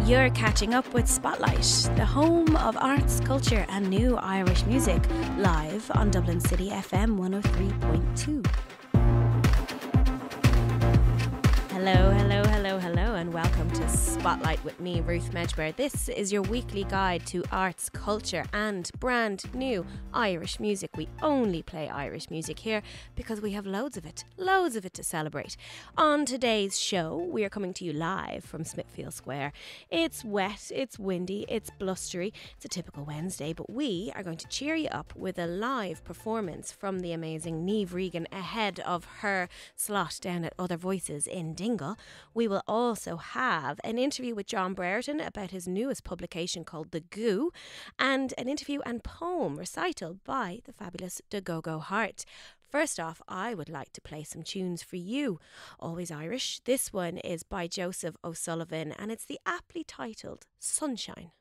You're catching up with Spotlight, the home of arts, culture and new Irish music, live on Dublin City FM 103.2. Hello, and welcome to Spotlight with me, Ruth Medjber. This is your weekly guide to arts, culture and brand new Irish music. We only play Irish music here because we have loads of it to celebrate. On today's show, we are coming to you live from Smithfield Square. It's wet, it's windy, it's blustery. It's a typical Wednesday, but we are going to cheer you up with a live performance from the amazing Niamh Regan ahead of her slot down at Other Voices in Dingle. We will also have an interview with John Brereton about his newest publication called Dagogo, and an interview and poem recital by the fabulous Dagogo Hart. First off, I would like to play some tunes for you. Always Irish. This one is by Joseph O'Sullivan and it's the aptly titled Sunshine.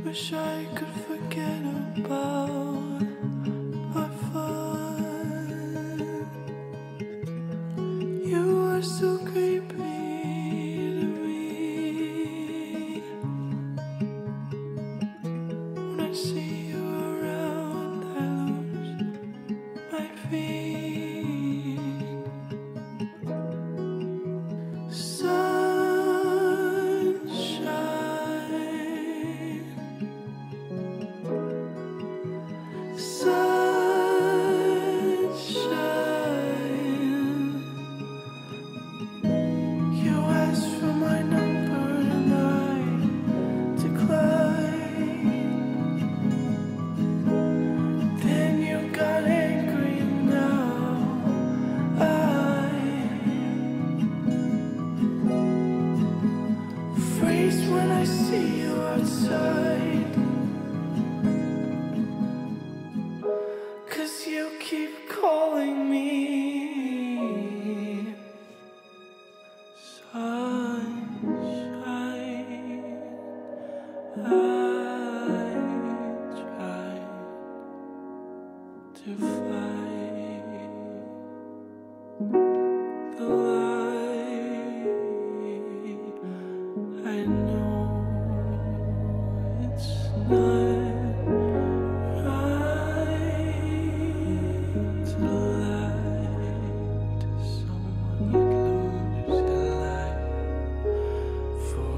Wish I could forget about our fun. You are so creepy to me. When I see you around, I lose my feet. When I see you outside, 'cause you keep calling me sunshine. I tried to fight the light. I know it's not right to lie to someone you'd lose your life for.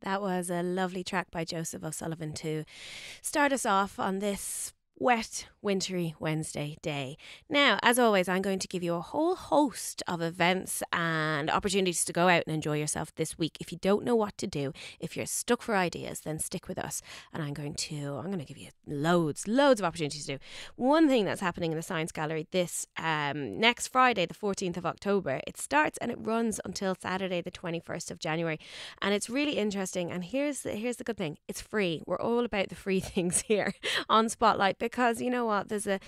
That was a lovely track by Joseph O'Sullivan to start us off on this wet, wintry Wednesday day. Now, as always, I'm going to give you a whole host of events and opportunities to go out and enjoy yourself this week. If you don't know what to do, if you're stuck for ideas, then stick with us. And I'm going to give you loads of opportunities to do. One thing that's happening in the Science Gallery this next Friday, the 14th of October, it starts and it runs until Saturday, the 21st of January. And it's really interesting. And here's the good thing. It's free. We're all about the free things here on Spotlight, because you know what, there's a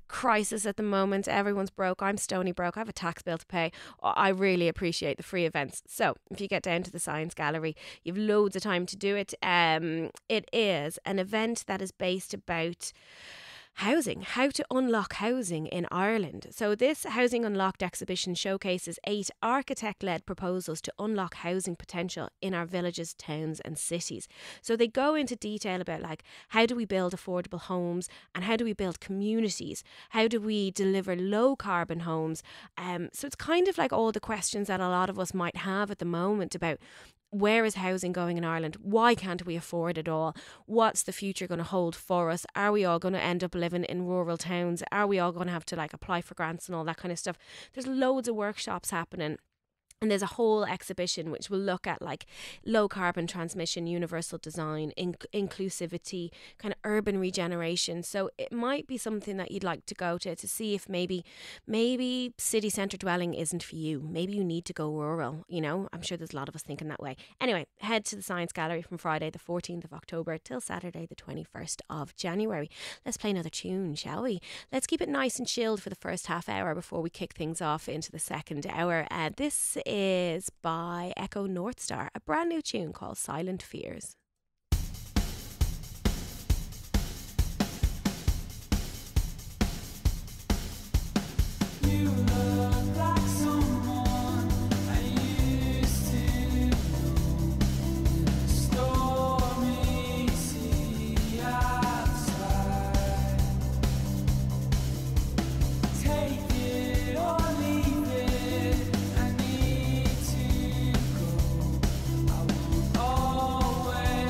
crisis at the moment. Everyone's broke. I'm stony broke. I have a tax bill to pay. I really appreciate the free events. So if you get down to the Science Gallery, you've loads of time to do it. It is an event that is based about housing, how to unlock housing in Ireland. So this Housing Unlocked exhibition showcases 8 architect-led proposals to unlock housing potential in our villages, towns and cities. So they go into detail about like how do we build affordable homes and how do we build communities? How do we deliver low carbon homes? So it's kind of like all the questions that a lot of us might have at the moment about where is housing going in Ireland? Why can't we afford it all? What's the future going to hold for us? Are we all going to end up living in rural towns? Are we all going to have to like apply for grants and all that kind of stuff? There's loads of workshops happening. And there's a whole exhibition which will look at like low carbon transmission, universal design, inclusivity, kind of urban regeneration. So it might be something that you'd like to go to see if maybe city centre dwelling isn't for you. Maybe you need to go rural, you know. I'm sure there's a lot of us thinking that way. Anyway, head to the Science Gallery from Friday the 14th of October till Saturday the 21st of January. Let's play another tune, shall we? Let's keep it nice and chilled for the first half hour before we kick things off into the second hour. This is by Echo Northstar, a brand new tune called Silent Fears. You look like someone I used to know. Stormy sea outside. Take it or leave it. I need to go. I won't always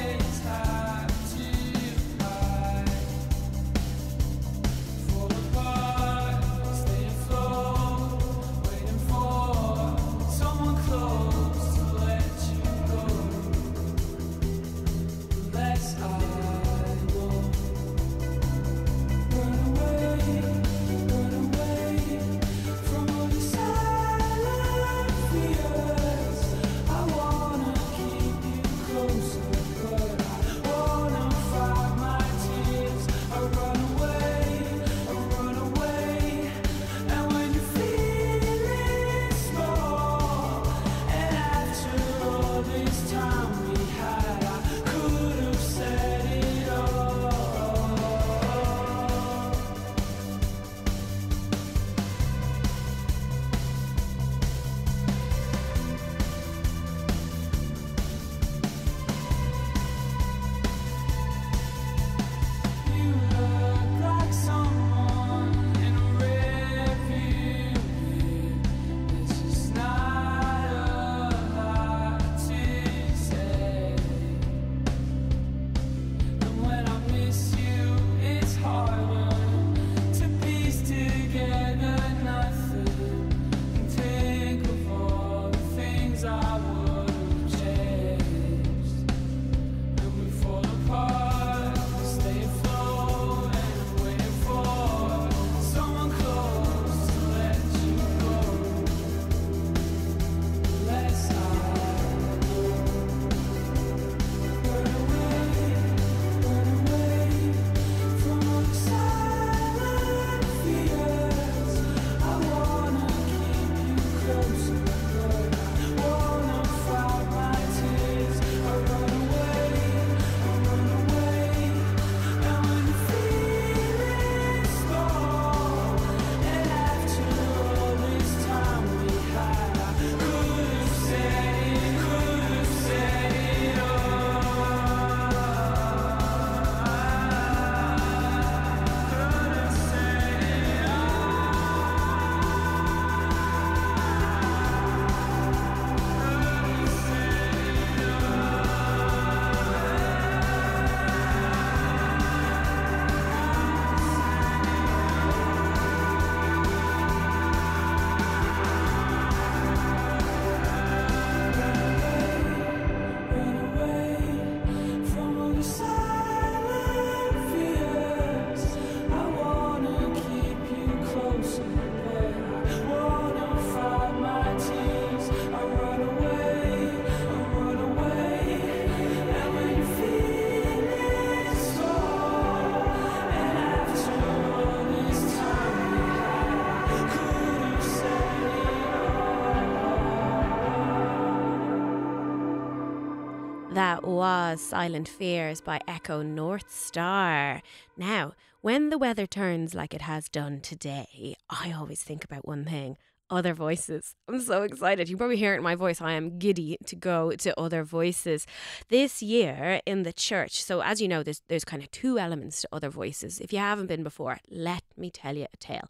That was Silent Fears by Echo North Star. Now, when the weather turns like it has done today, I always think about one thing. Other Voices. I'm so excited. You probably hear it in my voice. I am giddy to go to Other Voices this year in the church. So as you know, there's kind of two elements to Other Voices. If you haven't been before, let me tell you a tale.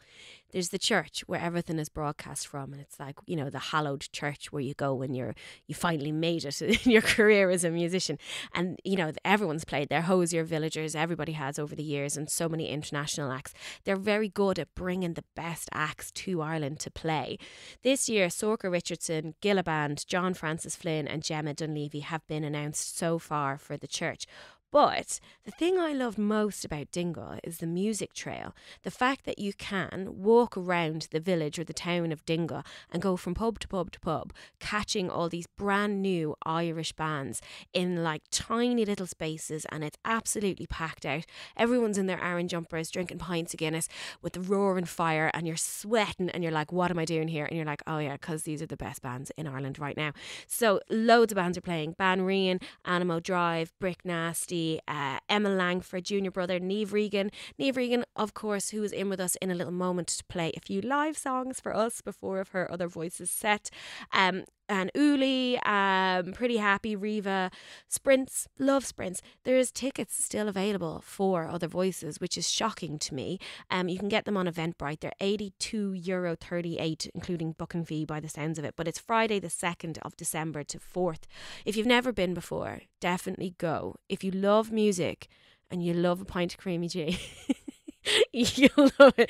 There's the church where everything is broadcast from, and it's like, you know, the hallowed church where you go when you finally made it in your career as a musician. And, you know, everyone's played there. Hosier Villagers, everybody has over the years, and so many international acts. They're very good at bringing the best acts to Ireland to play. This year, Sorka Richardson, Gilla Band, John Francis Flynn and Gemma Dunleavy have been announced so far for the church. But the thing I love most about Dingle is the music trail. The fact that you can walk around the village or the town of Dingle and go from pub to pub to pub, catching all these brand new Irish bands in like tiny little spaces, and it's absolutely packed out. Everyone's in their Aran jumpers, drinking pints of Guinness with the roaring fire, and you're sweating and you're like, what am I doing here? And you're like, oh yeah, because these are the best bands in Ireland right now. So loads of bands are playing. Banreen, Animo Drive, Brick Nasty, Emma Langford, junior brother Niamh Regan. Niamh Regan, of course, who is in with us in a little moment to play a few live songs for us before of her Other Voices set. And Uli, Pretty Happy, Riva, Sprints, love Sprints. There's tickets still available for Other Voices, which is shocking to me. You can get them on Eventbrite. They're €82.38, including booking fee by the sounds of it. But it's Friday the 2nd of December to 4th. If you've never been before, definitely go. If you love music and you love a pint of creamy G, you'll love it.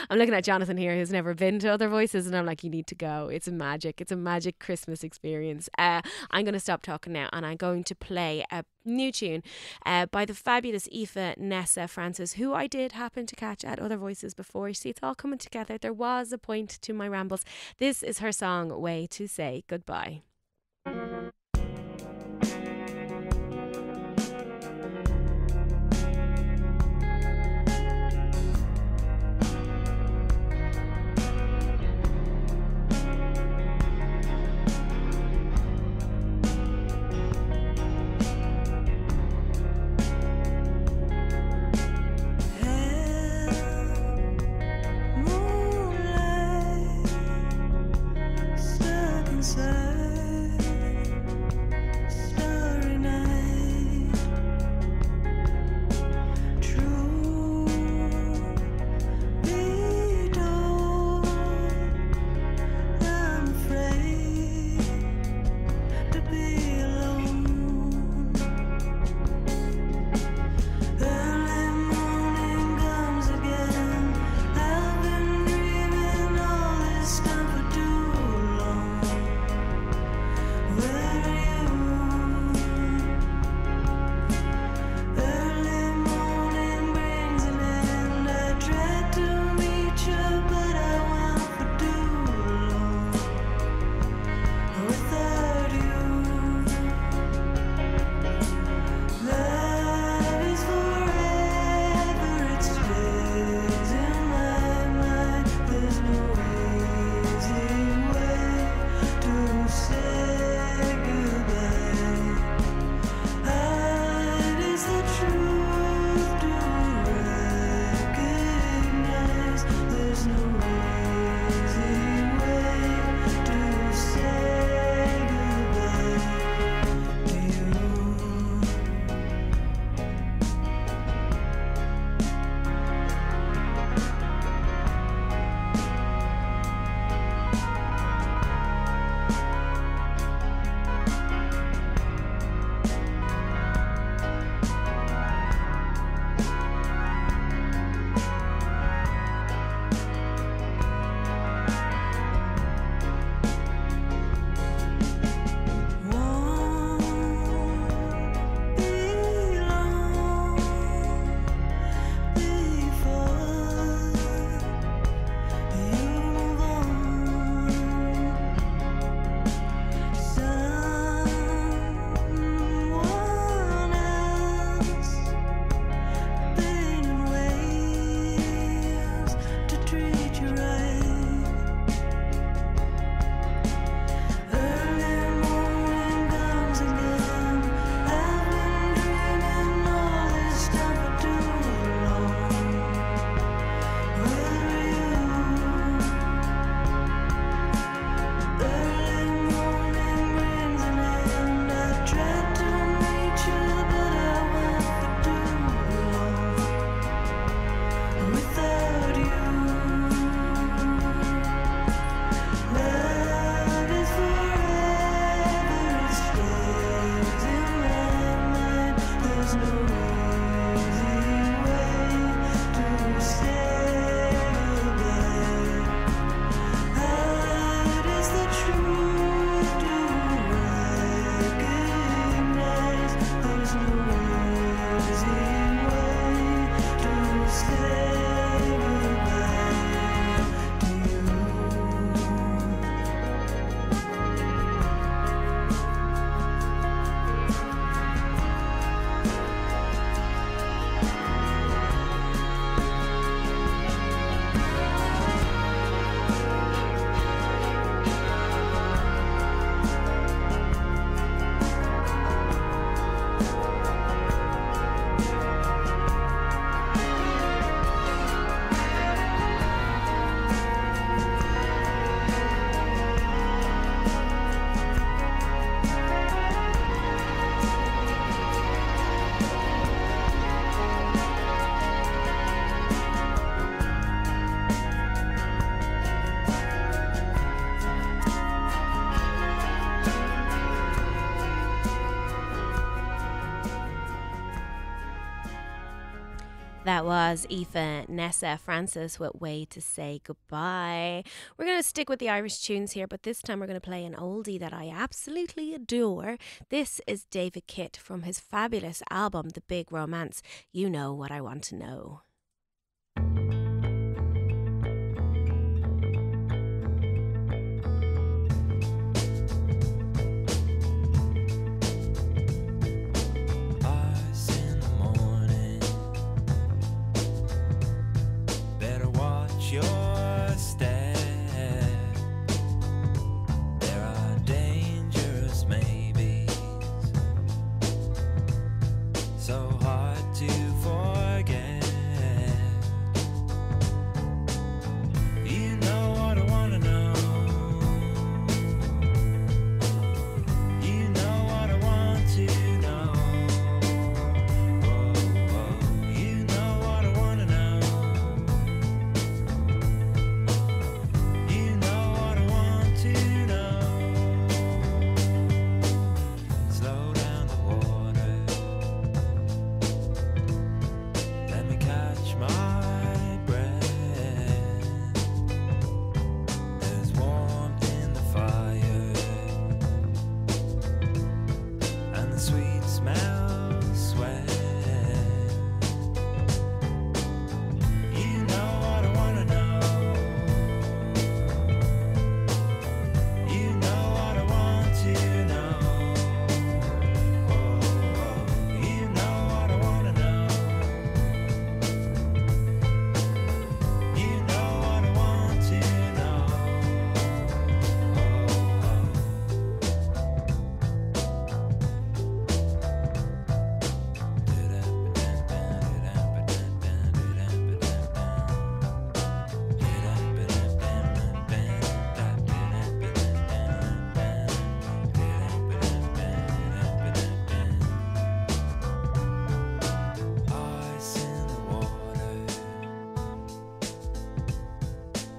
I'm looking at Jonathan here, who's never been to Other Voices, and I'm like, you need to go. It's a magic Christmas experience. I'm going to stop talking now, and I'm going to play a new tune by the fabulous Aoife Nessa Francis, who I did happen to catch at Other Voices before. You see, it's all coming together. There was a point to my rambles. This is her song, Way to Say Goodbye. That was Aoife Nessa Francis with Way to Say Goodbye. We're going to stick with the Irish tunes here, but this time we're going to play an oldie that I absolutely adore. This is David Kitt from his fabulous album, The Big Romance. You Know What I Want to Know. Your step. There are dangerous maybes, so hard to forget. You know what I wanna know. You know what I want to know. Whoa, whoa. You know what I wanna know.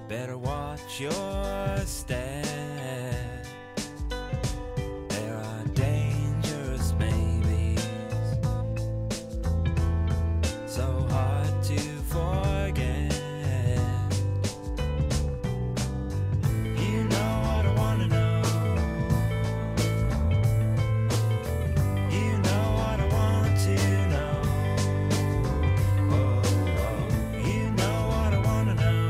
Better watch your step. There are dangerous maybes, so hard to forget. You know what I wanna know. You know what I want to know. Oh, oh. You know what I wanna know.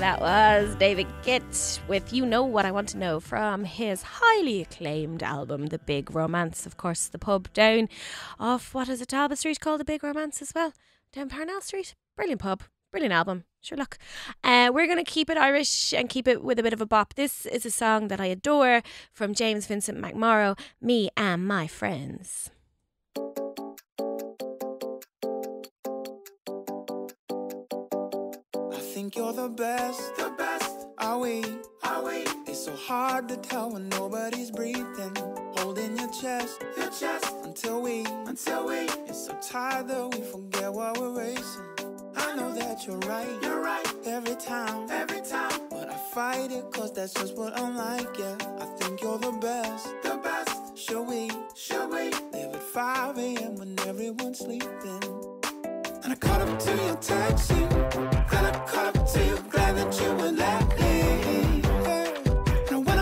That was David Kitt with You Know What I Want to Know from his highly acclaimed album, The Big Romance. Of course, the pub down off, what is it, Talbot Street, called The Big Romance as well. Down Parnell Street. Brilliant pub. Brilliant album. Sure, look. We're going to keep it Irish and keep it with a bit of a bop. This is a song that I adore from James Vincent McMorrow, Me and My Friends. I think you're the best, are we? It's so hard to tell when nobody's breathing. Holding your chest, until we. It's so tired that we forget what we're racing. I know that you're right, every time. But I fight it, cause that's just what I'm like, yeah. I think you're the best. Should we live at 5 a.m. when everyone's sleeping? And I caught up to your taxi, and I caught up to you, glad that you were late. And I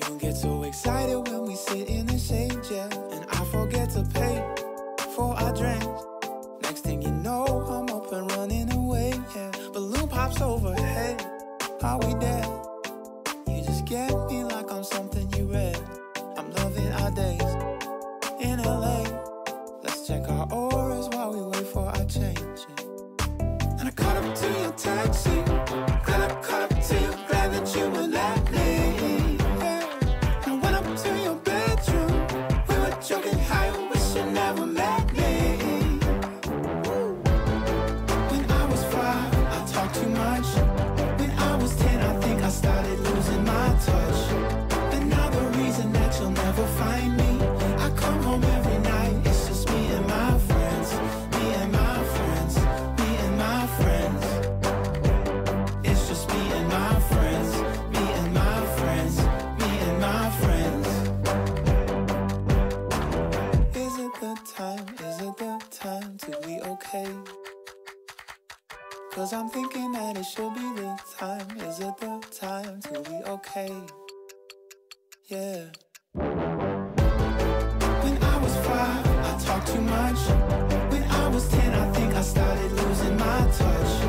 You get so excited when we sit in the shade, yeah. And I forget to pay for our drinks. Next thing you know, I'm up and running away, yeah. Balloon pops overhead, are we there? You just get me like I'm something you read. I'm loving our days in LA. Let's check our auras while we wait for our change, yeah. And I caught up to your taxi. Glad I caught up to you, glad that you would let me, yeah. I went up to your bedroom. We were joking how you wish you never met me. When I was 5, I talked too much. When I was 10, I think I started losing my touch. And now the reason that you'll never find me, I come home every night, it's just me and my friends. Me and my friends. Me and my friends. It's just me and my friends. Me and my friends. Me and my friends. Is it the time? Is it the time to be okay? Cause I'm thinking that it should be the time. Is it the time to be okay? Yeah. When I was 5, I talked too much. When I was 10, I think I started losing my touch.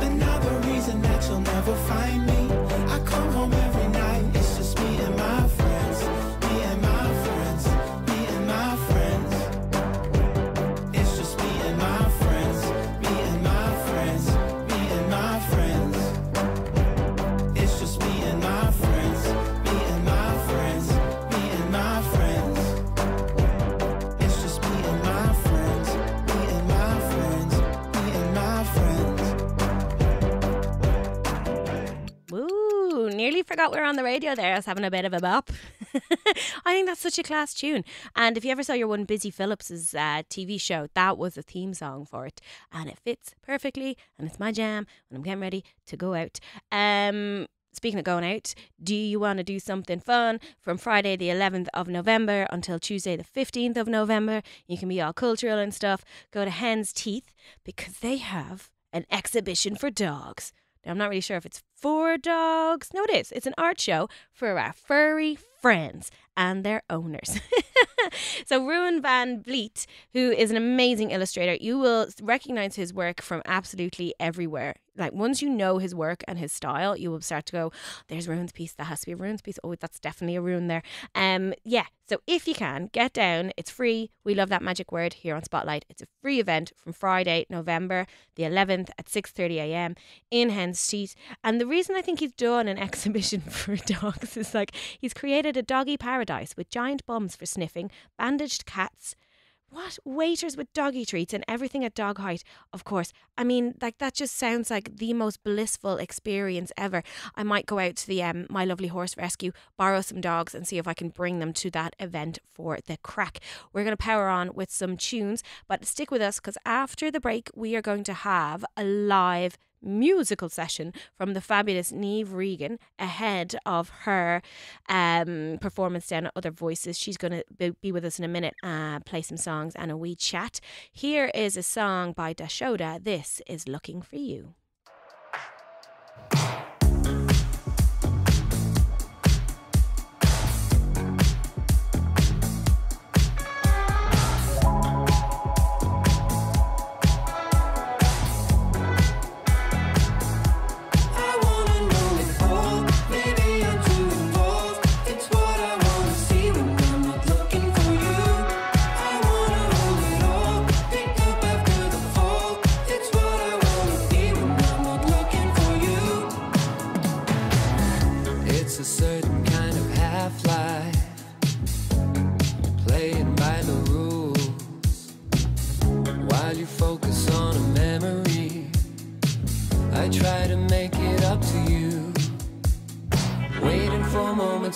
And now the reason that you'll never find me, I come home every night, it's just me and my friends. Me and my friends. Me and my friends. It's just me and my friends. Me and my friends. Me and my friends. It's just me and my friends. Me and my friends. Me and my friends. It's just me and my friends. Me and my friends. Me and my friends. Woo, nearly forgot we were on the radio there. I was having a bit of a bop. I think that's such a class tune. And if you ever saw your one Busy Phillips's TV show, that was a theme song for it. And it fits perfectly. And it's my jam when I'm getting ready to go out. Speaking of going out, do you want to do something fun from Friday the 11th of November until Tuesday the 15th of November? You can be all cultural and stuff. Go to Hen's Teeth because they have an exhibition for dogs. Now, I'm not really sure if it's for dogs. No, it is. It's an art show for our furry friends and their owners. So Ruan van Vliet, who is an amazing illustrator, you will recognize his work from absolutely everywhere. Like once you know his work and his style, you will start to go, there's Ruan's piece, that has to be a Ruan's piece. Oh, that's definitely a Ruan there. Yeah, so if you can, get down. It's free. We love that magic word here on Spotlight. It's a free event from Friday, November the 11th at 6:30 a.m. in Hen's Teeth. And the reason I think he's done an exhibition for dogs is like he's created a doggy paradise with giant bums for sniffing, bandaged cats, waiters with doggy treats and everything at dog height, of course. I mean, like that just sounds like the most blissful experience ever. I might go out to the My Lovely Horse Rescue, borrow some dogs and see if I can bring them to that event for the crack. We're going to power on with some tunes, but stick with us because after the break we are going to have a live musical session from the fabulous Niamh Regan ahead of her performance down at Other Voices. She's going to be with us in a minute, play some songs and a wee chat. Here is a song by Dashoda. This is Looking for You.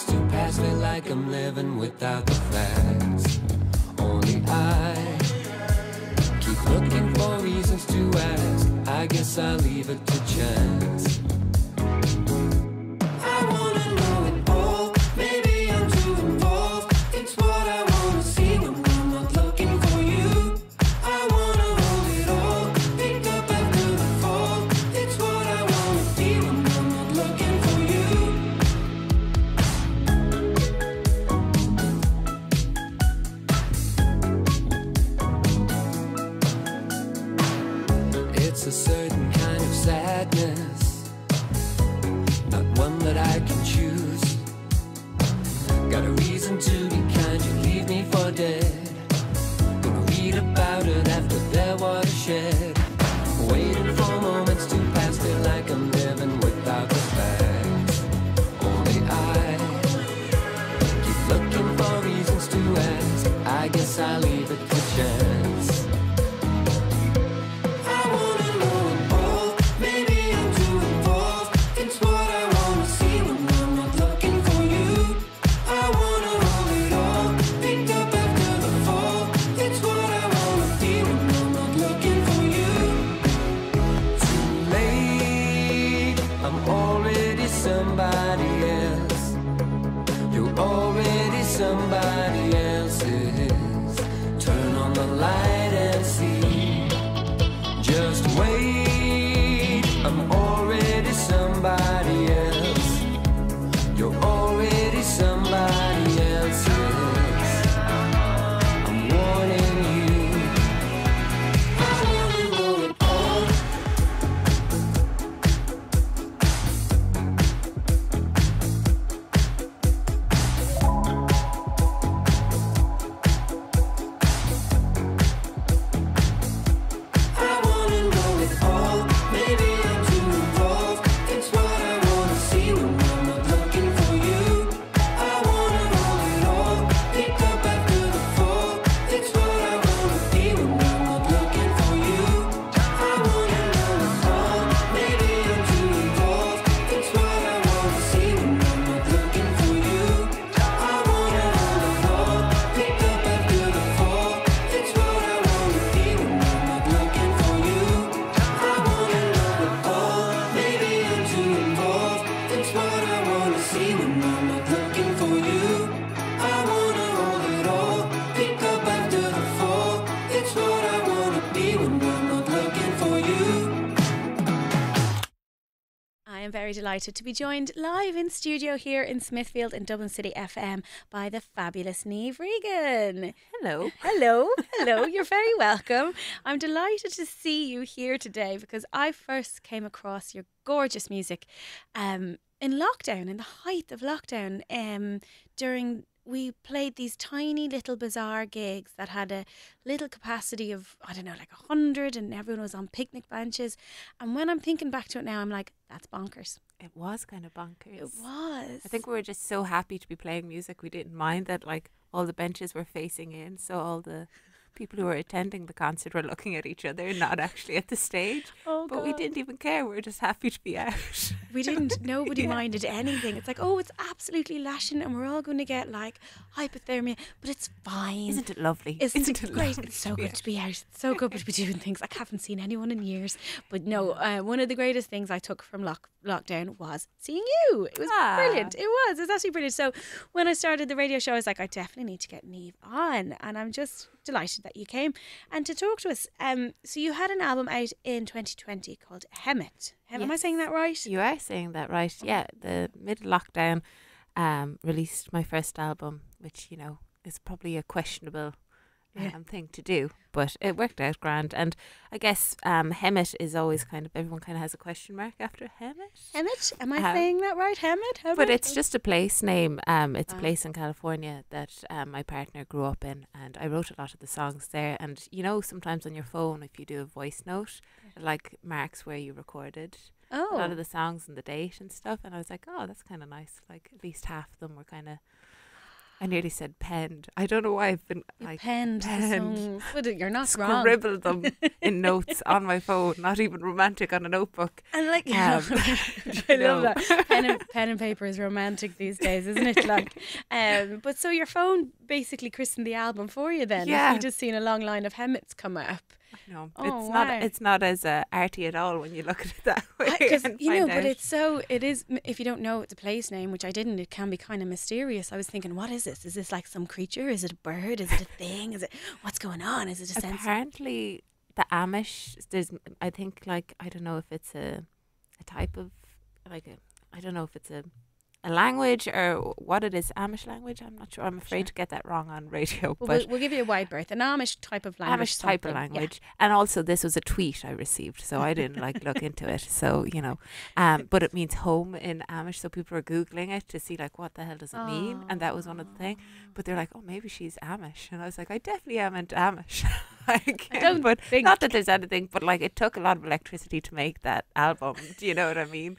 To pass me like I'm living without the facts. Only I keep looking for reasons to ask. I guess I'll leave it to chance. I wanna know it all. Maybe I'm too involved. It's what I wanna see when I'm not looking for you. I wanna hold it all. Pick up after the fall. It's what I wanna be when I'm not looking for you. Got a reason to be kind, you leave me for dead. Gonna read about it after their watershed. Waiting for moments to pass, feel like I'm living without the facts. Only I keep looking for reasons to ask. I guess I'll leave it to chance. I wanna know it all. Maybe I'm too involved. It's what I wanna see when I'm not looking for you. I wanna hold it all, picked up after the fall. It's what I wanna be when I'm not looking for you. Too late, I'm already somebody else. You're already somebody else's. Turn on the light and see. Just wait, I'm already somebody else. You're already somebody else's. I'm warning you. I wanna know it all. I wanna know it all. Maybe I'm too involved. It's what I wanna see when I'm not looking for you. I wanna hold it all, pick up after the fall. It's what I wanna be when I'm not looking for you. I wanna know it all. Maybe I'm too involved. It's what I wanna see when I'm not looking for you. I wanna hold it all, pick up after the fall. It's what I wanna be when I'm not looking for you. I wanna know it all. Maybe I'm too involved. It's what I wanna see when I'm not looking for you. I wanna hold it all, pick up after the fall. It's what I wanna be when I'm not looking for you. I am very delighted to be joined live in studio here in Smithfield in Dublin City FM by the fabulous Niamh Regan. Hello. Hello, hello, you're very welcome. I'm delighted to see you here today because I first came across your gorgeous music in lockdown, in the height of lockdown. We played these tiny little bazaar gigs that had a little capacity of, I don't know, like 100, and everyone was on picnic benches. And when I'm thinking back to it now, I'm like, that's bonkers. It was kind of bonkers. It was. I think we were just so happy to be playing music. We didn't mind that like all the benches were facing in, so all the people who were attending the concert were looking at each other, not actually at the stage. Oh, but we God. didn't even care. We were just happy to be out. We didn't, nobody Yeah. minded anything. It's like, oh, it's absolutely lashing and we're all going to get like hypothermia, but it's fine. Isn't it lovely? Isn't it great? lovely It's so to be good to be out. It's so good to be doing things. I haven't seen anyone in years. But no, one of the greatest things I took from lockdown was seeing you. It was Ah. brilliant. It was absolutely brilliant. So when I started the radio show, I was like, I definitely need to get Niamh on. And I'm just delighted that you came and to talk to us. So you had an album out in 2020 called Hemet. Am I Yes. saying that right? You are saying that right. Yeah, the mid-lockdown released my first album, which, you know, is probably a questionable Yeah. thing to do, but it worked out grand. And I guess Hemet is always kind of, everyone kind of has a question mark after Hemet. Hemet? Am I Um, saying that right? Hemet? But it's just a place name. It's a Ah. place in California that my partner grew up in, and I wrote a lot of the songs there. And you know, sometimes on your phone, if you do a voice note, it like marks where you recorded a lot of Oh, the songs and the date and stuff. And I was like, oh, that's kind of nice. Like at least half of them were kind of. I nearly said penned. I don't know why I've been you like penned the penned. songs. But you're not wrong. scribbled them in notes on my phone, not even romantic on a notebook. And like, Um, I love no. that. Pen and paper is romantic these days, isn't it? Like, but so your phone basically christened the album for you then. Yeah. You just seen a long line of Hemets come up. No, Oh, it's wow. not. It's not as arty at all when you look at it that way. Because and you know, find but out. it is. If you don't know it's a place name, which I didn't, it can be kind of mysterious. I was thinking, what is this? Is this like some creature? Is it a bird? Is it a thing? Is it what's going on? Is it a sense? Apparently, the Amish. There's, I think, like I don't know if it's a type of like a. I don't know if it's a a language or what it is. Amish language. I'm not sure. I'm afraid Sure. to get that wrong on radio. Well, but we'll give you a wide berth. An Amish type of language. Amish type of something. Yeah. language. And also this was a tweet I received, so I didn't like look into it. So, you know, but it means home in Amish. So people were Googling it to see like what the hell does it mean? And that was one of the things. But they're like, oh, maybe she's Amish. And I was like, I definitely am into Amish. Like, I don't but think. not that there's anything, but like it took a lot of electricity to make that album. Do you know what I mean?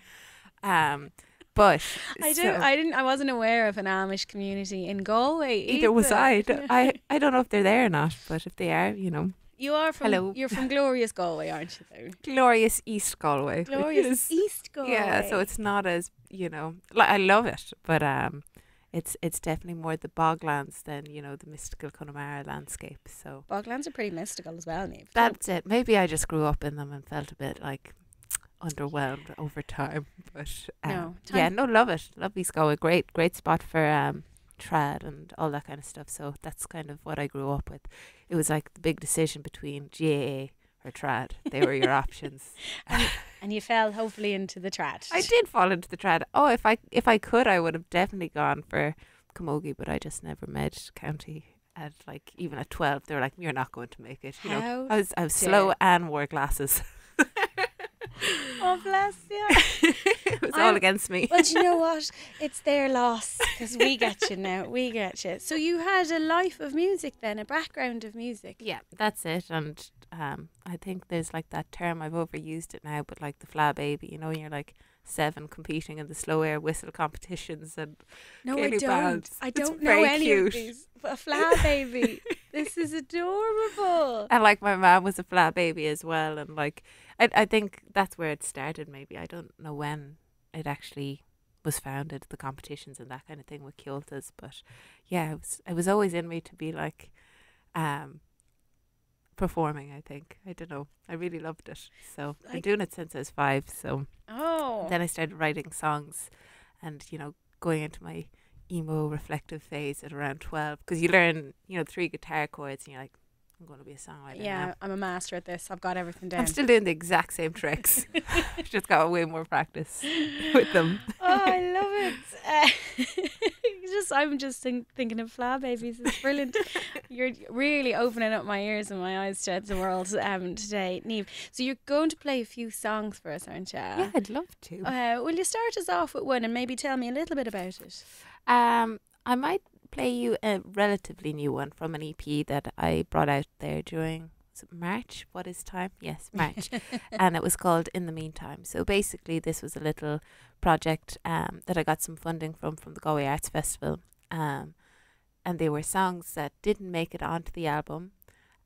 But I wasn't aware of an Amish community in Galway either was I. Yeah. I don't know if they're there or not, but if they are, you know, You are from. Hello. You're from glorious Galway, aren't you? Though? glorious East Galway. which Glorious is- East Galway. Yeah, so it's not as, you know, like I love it, but it's definitely more the boglands than, you know, the mystical Connemara landscape. So Boglands are pretty mystical as well, Niamh. that's it. Maybe I just grew up in them and felt a bit like underwhelmed over time. But No, yeah, time- no, love it. Love East Galway. Great spot for trad and all that kind of stuff. So that's kind of what I grew up with. It was like the big decision between GAA or trad. They were your options. And you fell hopefully into the trad. I did fall into the trad. Oh, if I could, I would have definitely gone for Camogie, but I just never made county at like even at 12. They were like, "You're not going to make it." You know, How I was slow and wore glasses. Oh, bless you. It was all I'm- against me. Well, do you know what? It's their loss because we get you now. We get you. So you had a life of music then, a background of music. Yeah, that's it. And I think there's like that term, I've overused it now, but like the fla baby, you know, when you're like 7 competing in the slow air whistle competitions and No, I Gaelic don't. bands. I It's don't know very any of cute. these. But a flat baby. This is adorable. And like my mom was a flat baby as well, and like I think that's where it started. Maybe I don't know when it actually was founded, the competitions and that kind of thing with Kiltas, but yeah, it was always in me to be like performing. I think I don't know. I really loved it, so I've been Like- doing it since I was 5. So Oh. then I started writing songs, and you know, going into my emo reflective phase at around 12, because you learn, you know, 3 guitar chords and you're like, I'm going to be a songwriter Yeah, now. I'm a master at this. I've got everything down. I'm still doing the exact same tricks. Just got way more practice with them. Oh, I love it. I'm just thinking of flower babies. It's brilliant. You're really opening up my ears and my eyes to the world today, Niamh. So you're going to play a few songs for us, aren't you? Yeah, I'd love to. Will you start us off with one and maybe tell me a little bit about it? I might play you a relatively new one from an EP that I brought out there during, was it March? What is time? Yes, March. And it was called In the Meantime. So basically this was a little project that I got some funding from the Galway Arts Festival. And they were songs that didn't make it onto the album.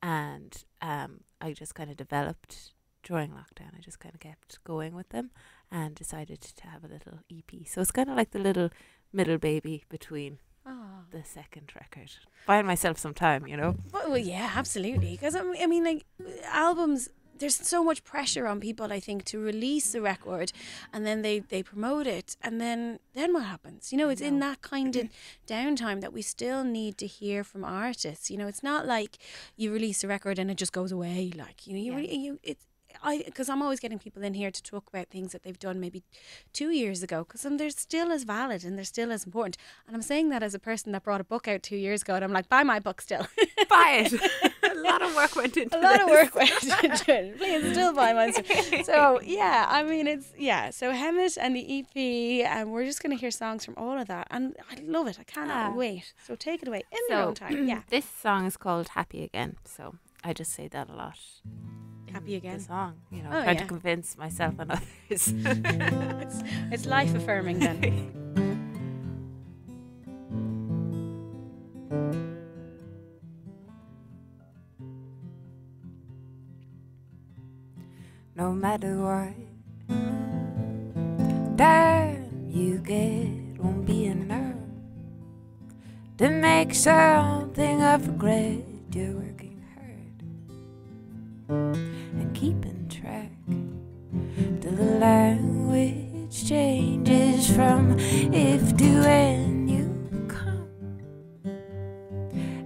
And I just kind of developed during lockdown. I just kind of kept going with them and decided to have a little EP. So it's kind of like the little middle baby between Oh. the second record. Buying myself some time, you know. Well, yeah, absolutely. Because I mean, like albums, there's so much pressure on people, I think, to release a record, and then they promote it, and then what happens? You know, it's in that kind of downtime that we still need to hear from artists. You know, it's not like you release a record and it just goes away. Like, you know, because I'm always getting people in here to talk about things that they've done maybe 2 years ago, because they're still as valid and they're still as important. And I'm saying that as a person that brought a book out 2 years ago, and I'm like, buy my book still. Buy it. A lot of work went into A lot of this. work went into it. Please still buy mine. So yeah, I mean so Hemet and the EP, and we're just going to hear songs from all of that, and I love it. I cannot wait. So take it away in your own time. Yeah, This song is called Happy Again, so I just say that a lot. happy again. The song, you know, Oh, trying yeah. to convince myself and others. It's life affirming then. No matter what time you get won't be enough to make something of regret. You're working hard and keeping track till the language changes from if to when you come.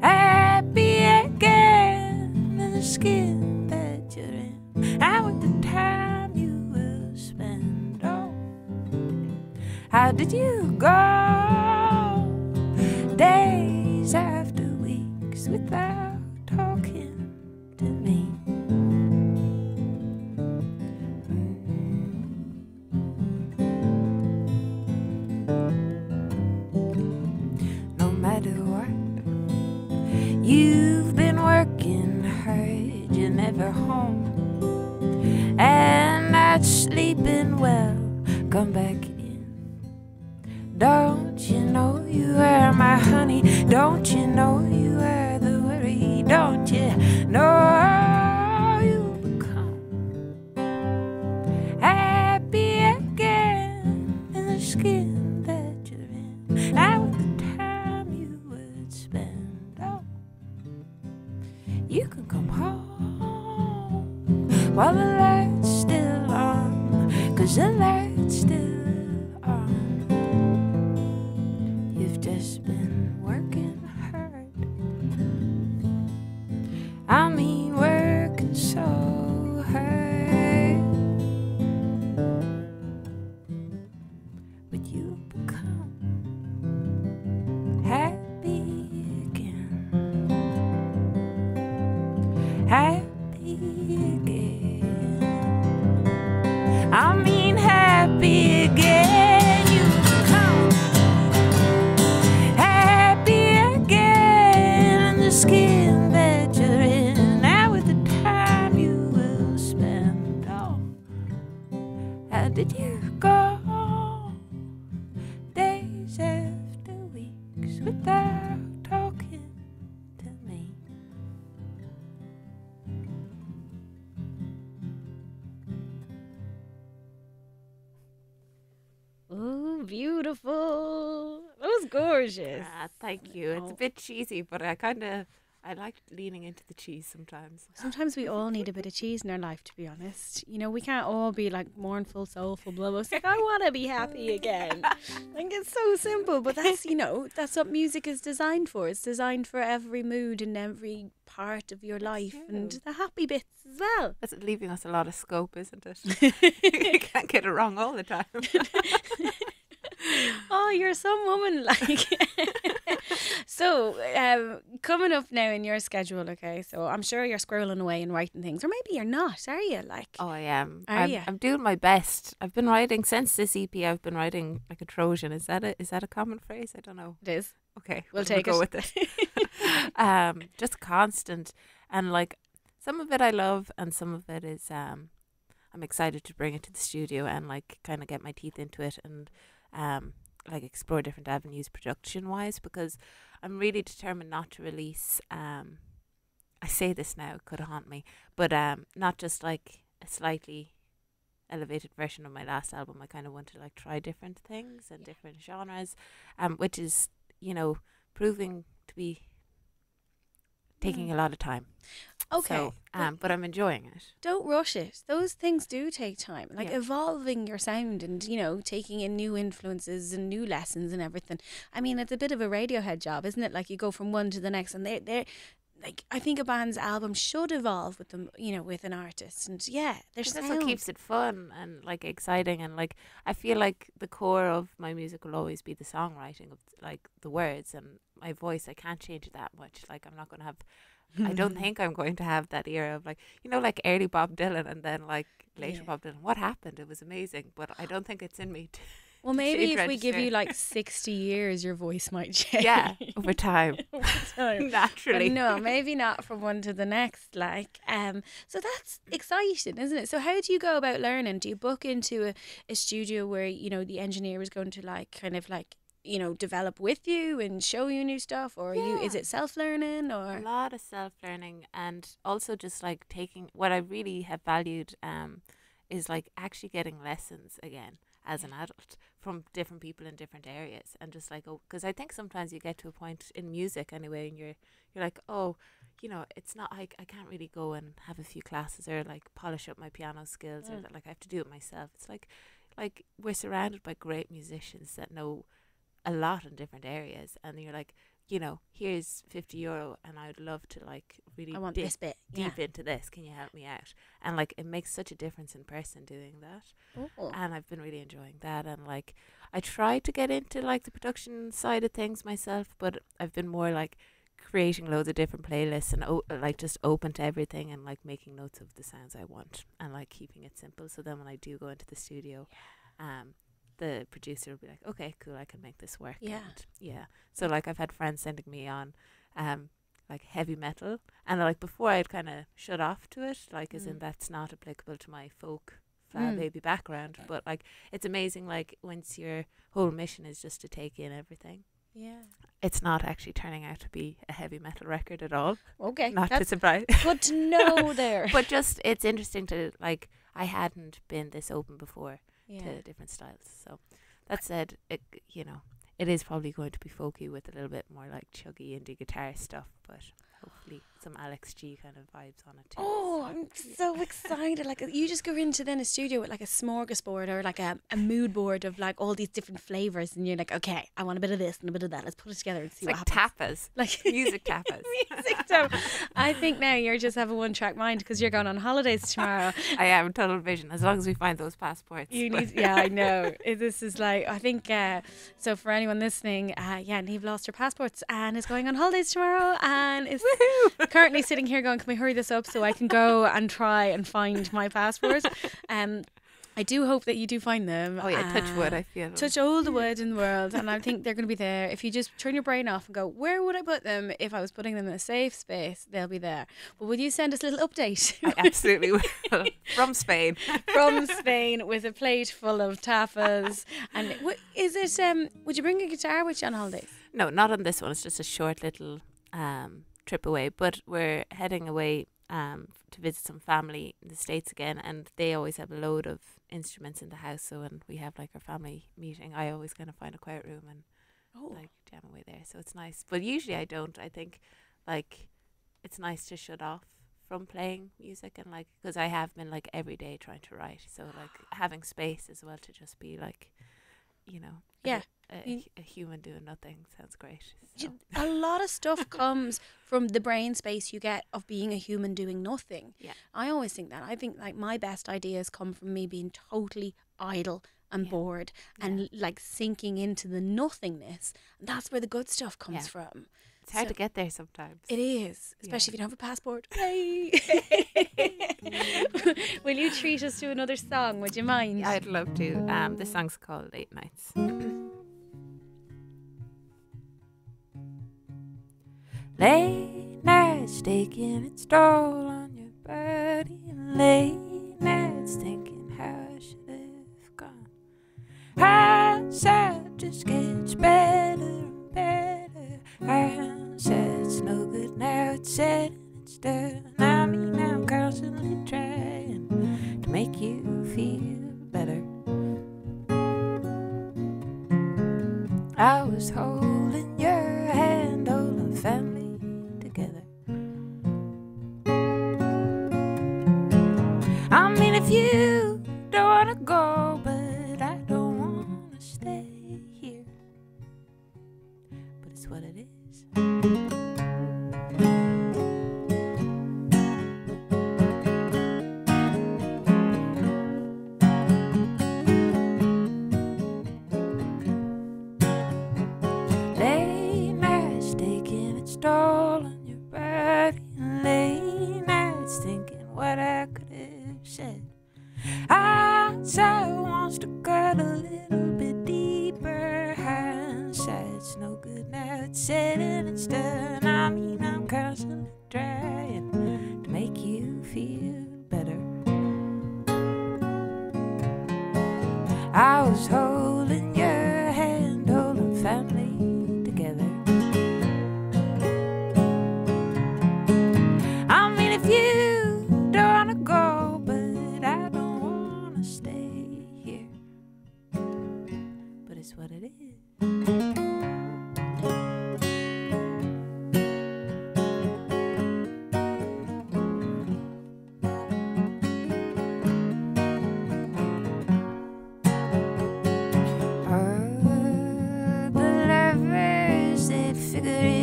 Happy again in the skin that you're in, and with the time you will spend. Oh, how did you go? Days after weeks without talking to me. No matter what, you've been working hard, you're never home. And not sleeping well, come back in. Don't you know you are my honey? Don't you know you are the worry? Don't you know you become happy again in the skin that you're in? And with the time you would spend, oh, you can come home while the light's still on, 'cause the light's still on. You've just been working hard. I mean working so hard. But you become happy again. Happy again. I mean happy again. You become happy again in the skin that you're in. Now with the time you will spend. Oh, how did you go? Days after weeks without talking to me. Oh, beautiful. That was gorgeous. Thank you. It's a bit cheesy, but I like leaning into the cheese sometimes. Sometimes we all need a bit of cheese in our life, to be honest. You know, we can't all be like mournful, soulful, blah, blah. It's like, I want to be happy again. Like, it's so simple, but that's, you know, that's what music is designed for. It's designed for every mood and every part of your life and the happy bits as well. That's leaving us a lot of scope, isn't it? You can't get it wrong all the time. Oh, you're some woman, like. So, coming up now in your schedule, okay? So I'm sure you're squirreling away and writing things, or maybe you're not, are you? Like, Oh, I am. Are ya? I'm doing my best. I've been writing since this EP. I've been writing like a Trojan. Is that a common phrase? I don't know. it is. Okay, We'll take go it. with it. Just constant, and like some of it I love, and some of it is I'm excited to bring it to the studio and like kind of get my teeth into it and like explore different avenues production wise, because I'm really determined not to release I say this now, it could haunt me, but not just like a slightly elevated version of my last album. I kind of want to like try different things and different genres, which is, you know, proving to be taking a lot of time. Okay. So, but I'm enjoying it. Don't rush it. Those things do take time. Like Yeah. evolving your sound and, you know, taking in new influences and new lessons and everything. I mean, it's a bit of a Radiohead job, isn't it? Like you go from one to the next and they're like, I think a band's album should evolve with them, you know, with an artist. And yeah, there's That's what keeps it fun and like exciting, and like I feel like the core of my music will always be the songwriting of like the words and my voice. I can't change it that much. Like I'm not going to have I don't think I'm going to have that era of like, you know, like early Bob Dylan and then like later Yeah. Bob Dylan. What happened? It was amazing, but I don't think it's in me to Well, maybe change if we give register. you like 60 years, your voice might change. Yeah, over time. Over time. Naturally. But no, maybe not from one to the next. Like, so that's exciting, isn't it? So how do you go about learning? Do you book into a studio where, you know, the engineer is going to like kind of like, you know, develop with you and show you new stuff, or is Yeah. it self-learning, A or lot of self-learning, and also just like taking what I really have valued is like actually getting lessons again as an adult from different people in different areas, and just like, oh, because I think sometimes you get to a point in music anyway and you're like, oh, you know, it's not like I can't really go and have a few classes or like polish up my piano skills or that, like I have to do it myself. It's like we're surrounded by great musicians that know a lot in different areas, and you're like, you know, here's €50 and I'd love to like really I want dig this bit. deep into this. Can you help me out? And like it makes such a difference in person doing that. Oh. And I've been really enjoying that. And like I try to get into like the production side of things myself, but I've been more like creating loads of different playlists and like just open to everything and like making notes of the sounds I want and like keeping it simple. So then when I do go into the studio, the producer will be like, okay, cool, I can make this work. Yeah. And yeah. So like I've had friends sending me on like heavy metal, and like before I'd kind of shut off to it, like as in that's not applicable to my folk flower baby background. But like it's amazing, like once your whole mission is just to take in everything. Yeah. It's not actually turning out to be a heavy metal record at all. Okay. Not to That's surprise. good to know there. But just it's interesting to like I hadn't been this open before Yeah. to different styles. So that said, it, you know, it is probably going to be folky with a little bit more like chuggy indie guitar stuff, but hopefully some Alex G kind of vibes on it too. Oh, I'm so excited. Like you just go into then a studio with like a smorgasbord or like a mood board of like all these different flavours, and you're like, okay, I want a bit of this and a bit of that. Let's put it together and see It's what like happens. tapas, Like music tapas. music tap. I think now you're just have a one-track mind because you're going on holidays tomorrow. I am tunnel vision as long as we find those passports. You need, yeah, I know. This is like, I think, so for anyone listening, Niamh lost her passports and is going on holidays tomorrow and is currently sitting here going, can we hurry this up so I can go and try and find my passport? I do hope that you do find them. Oh yeah, touch wood. I feel Touch all the wood in the world, and I think they're going to be there. If you just turn your brain off and go, where would I put them if I was putting them in a safe space? They'll be there. But will you send us a little update? I absolutely will. From Spain. From Spain with a plate full of tapas. And is it? Would you bring a guitar with you on holidays? No, not on this one. It's just a short little trip away. But we're heading away to visit some family in the States again, and they always have a load of instruments in the house. So when we have like our family meeting, I always kind of find a quiet room and like jam away there. So it's nice. But usually I don't. I think like it's nice to shut off from playing music, and like because I have been like every day trying to write. So like having space as well to just be like, you know, Yeah. a human doing nothing sounds great. So. A lot of stuff comes from the brain space you get of being a human doing nothing. Yeah. I always think that. I think like my best ideas come from me being totally idle and bored and like sinking into the nothingness. That's where the good stuff comes from. It's hard to get there sometimes. It is, especially if you don't have a passport. Hey. Will you treat us to another song? Would you mind? I'd love to. This song's called Late Nights. Late nights taking its toll on your body, and late nights thinking how I should have gone. Hindsight just gets better and better. Hindsight's no good now, it's said and it's done. I mean, I'm constantly trying to make you feel better. I was holding your hand, holding family together. I mean, if you don't wanna go, but I don't wanna stay here. But it's what it is. Late nights taking its toll on your body, and late nights thinking what I could have said. Hindsight wants to cut a little bit deeper. Hindsight's no good now, it's said and it's done. I mean, I'm constantly trying to make you feel better. I was holding your hand, holding family together. I mean, if you don't wanna go, but I don't wanna stay here. But it's what it is.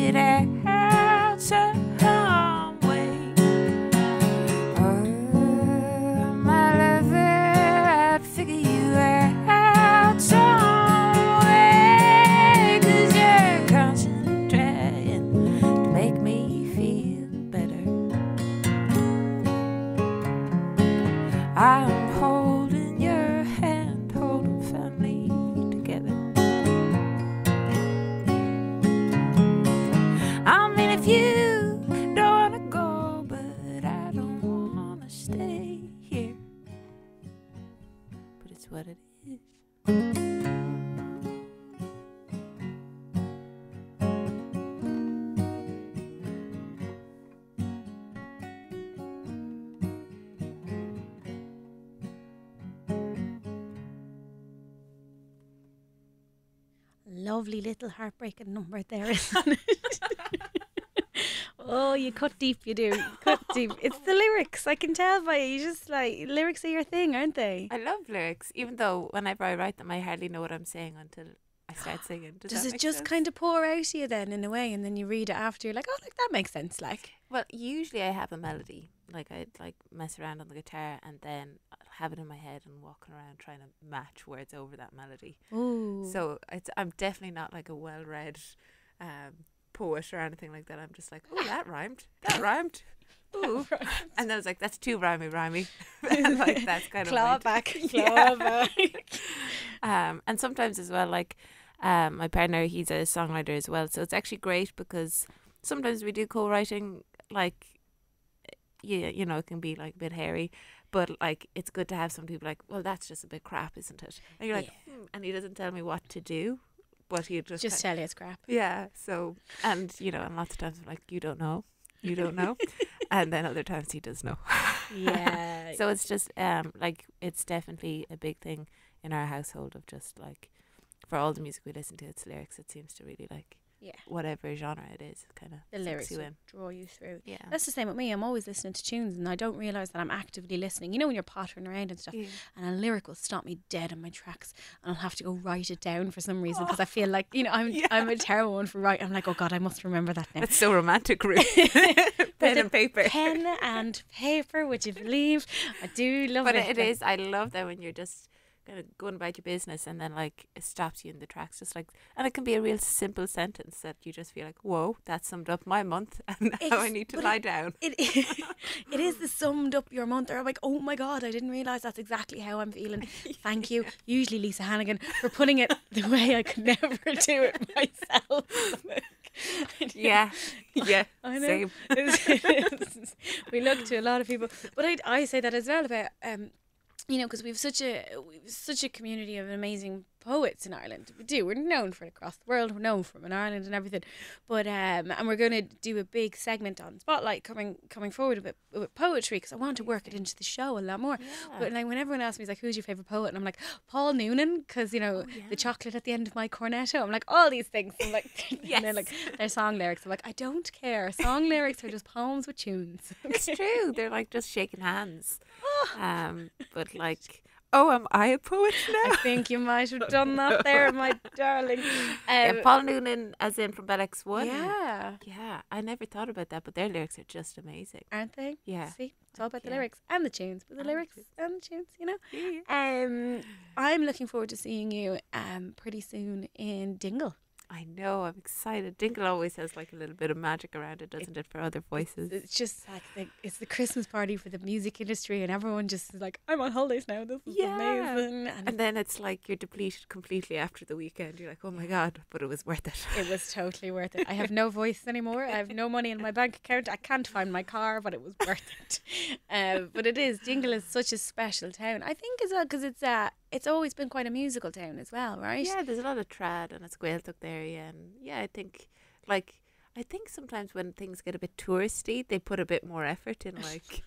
it out some way. Oh, my lover, I'd figure you out some way. 'Cause you're constantly trying to make me feel better. I'm holding your hand, holding family together. I mean, if you don't wanna go, but I don't wanna stay here. But it's what it is. Lovely little heartbreaking number there, isn't it? Oh, you cut deep, you do. You cut deep. It's the lyrics. I can tell by you. Just like lyrics are your thing, aren't they? I love lyrics, even though whenever I write them, I hardly know what I'm saying until I start singing. Does that it make just sense? kind of pour out to you then in a way, and then you read it after? You're like, oh, like that makes sense. Like, Well, usually I have a melody. Like I'd like mess around on the guitar and then I'll have it in my head and walking around trying to match words over that melody. ooh, So I'm definitely not like a well-read poet or anything like that. I'm just like, oh, that rhymed. That rhymed. Ooh. And then I was like, that's too rhymey. Like that's kind claw of back, claw Yeah. back. And sometimes as well, like my partner, he's a songwriter as well. So it's actually great because sometimes we do co-writing, like, yeah, you know, it can be like a bit hairy, but like it's good to have some people like, well, that's just a bit crap, isn't it? And you're like, and he doesn't tell me what to do, but he just Just tell you it's crap. yeah. So, and you know, and lots of times I'm like, you don't know, and then other times he does know. Yeah. So it's just like it's definitely a big thing in our household of just like for all the music we listen to, it's lyrics. It seems to really like Yeah. whatever genre it is, kind of The lyrics you will in. draw you through. Yeah. That's the same with me. I'm always listening to tunes and I don't realise that I'm actively listening. You know when you're pottering around and stuff Yeah. and a lyric will stop me dead in my tracks and I'll have to go write it down for some reason because I feel like, you know, I'm a terrible one for writing. I'm like, oh God, I must remember that now. That's so romantic, Ruth. Pen and paper. Pen and paper, would you believe? I do love But it. it is. I love that when you're just kind of going about your business and then like it stops you in the tracks, just like, and it can be a real simple sentence that you just feel like, whoa, that summed up my month and now I need to but lie down. It is the summed up your month. Or I'm like, oh my God, I didn't realise that's exactly how I'm feeling. Thank you, usually Lisa Hannigan, for putting it the way I could never do it myself. Yeah, I know. same. We look to a lot of people, but I say that as well about you know, because we've such a community of amazing poets in Ireland. We do. We're known for it across the world. We're known from in Ireland and everything. But and we're going to do a big segment on Spotlight coming forward with poetry because I want to work it into the show a lot more. But like when everyone asks me, like, who's your favourite poet? And I'm like, Paul Noonan, because you know the chocolate at the end of my cornetto. I'm like all these things. I'm like, and then like their song lyrics. I'm like, I don't care. Song lyrics are just poems with tunes. It's true. They're like just shaking hands. But like, oh, am I a poet now? I think you might have done that there, my darling. Yeah, Paul Noonan, as in from Bell X1. Yeah. Yeah, I never thought about that, but their lyrics are just amazing. Aren't they? Yeah. See, it's all about the Yeah. lyrics and the tunes, but the And the lyrics tunes. and the tunes, you know. Yeah. I'm looking forward to seeing you pretty soon in Dingle. I know, I'm excited. Dingle always has like a little bit of magic around it, doesn't it, for other voices? It's just like it's the Christmas party for the music industry, and everyone just is like, I'm on holidays now. This is amazing. And then it's like you're depleted completely after the weekend. You're like, oh my God, but it was worth it. it was totally worth it. I have no voice anymore. I have no money in my bank account. I can't find my car, but it was worth it. But it is. Dingle is such a special town. I think as well because it's always been quite a musical town as well, right? Yeah, there's a lot of trad and it's Gaeltacht area. And yeah, I think sometimes when things get a bit touristy, they put a bit more effort in like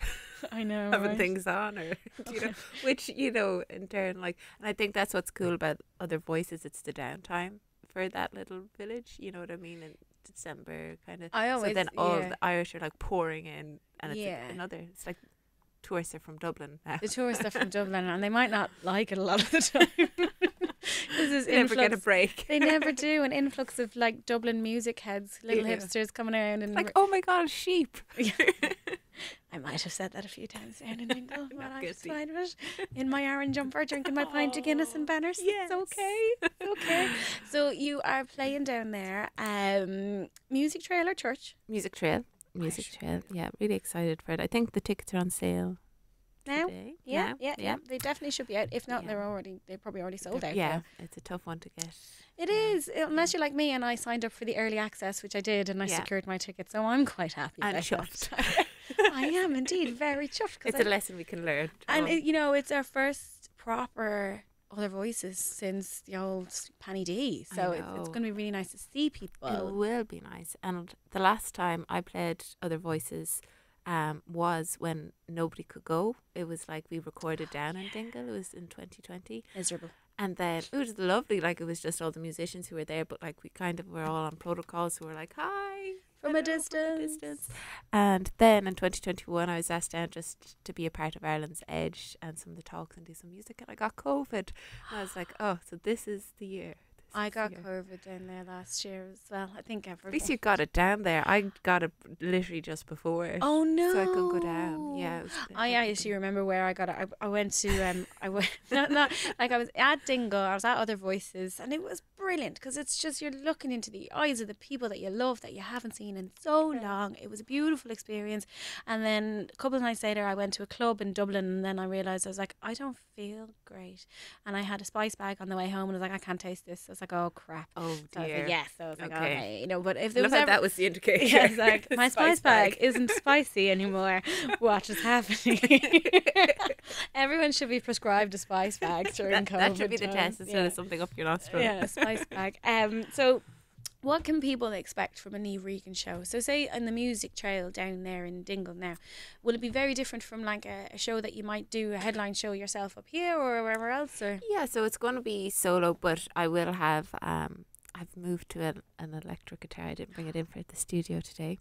I know. having right? things on or, you know, which, you know, in turn, like, and I think that's what's cool about other voices. It's the downtime for that little village, you know what I mean? In December, kind of. I always, so then all yeah. the Irish are like pouring in and it's Yeah. it's like tourists are from Dublin now. The tourists are from Dublin and they might not like it a lot of the time. This is They never get a influx. break. They never do. An influx of like Dublin music heads, little Yeah. hipsters coming around and Like, oh my God, sheep. I might have said that a few times down in Dingle. But I'm just guilty. fine with it. In my Aaron jumper, drinking my pint of Guinness and banners. yes. It's okay. It's okay. So you are playing down there. Music Trail or church? Music Trail. Music Trail. Yeah, really excited for it. I think the tickets are on sale Now? today. Yeah. They definitely should be out. If not, Yeah. they're probably already sold out. Yeah, it's a tough one to get. It is, unless you're like me and I signed up for the early access, which I did, and I Yeah. secured my ticket, so I'm quite happy. And about chuffed. that. I am indeed very chuffed. 'Cause It's a lesson we can learn. and it's our first proper Other Voices since the old Panny D, so it's know. going to be really nice to see It people. will be nice. And the last time I played Other Voices was when nobody could go. It was like we recorded down in Dingle. It was in 2020. Miserable. And then it was lovely. Like, it was just all the musicians who were there, but like we kind of were all on protocols, so we were like, hi. From hello, a distance. And then in 2021, I was asked down just to be a part of Ireland's Edge and some of the talks and do some music, and I got COVID. And I was like, oh, so this is the year. I got COVID down there last year as well. I think At everyone. least you got it down there. I got it literally just before. Oh no! So I couldn't go down. Yeah. It was a bit I actually remember where I got it. I went to I went not like I was at Dingle. I was at Other Voices, and it was brilliant because it's just you're looking into the eyes of the people that you love that you haven't seen in so long. It was a beautiful experience. And then a couple of nights later, I went to a club in Dublin, and then I realized I was like, I don't feel great, and I had a spice bag on the way home, and I was like, I can't taste this. I was like, oh crap. Oh So I was dear. like, yes. So I was like, Okay. okay, but if there Look was how ever, that was the indication. yeah, it's like The my spice bag isn't spicy anymore. What is happening? Everyone should be prescribed a spice bag during COVID. That should be the times. test instead Yeah. of something up your nostril. Yeah, a spice bag. So what can people expect from a Niamh Regan show? So say on the Music Trail down there in Dingle now, will it be very different from like a show that you might do a headline show yourself up here or wherever else? Or Yeah, so it's going to be solo, but I will have. I've moved to an electric guitar. I didn't bring it in for the studio today.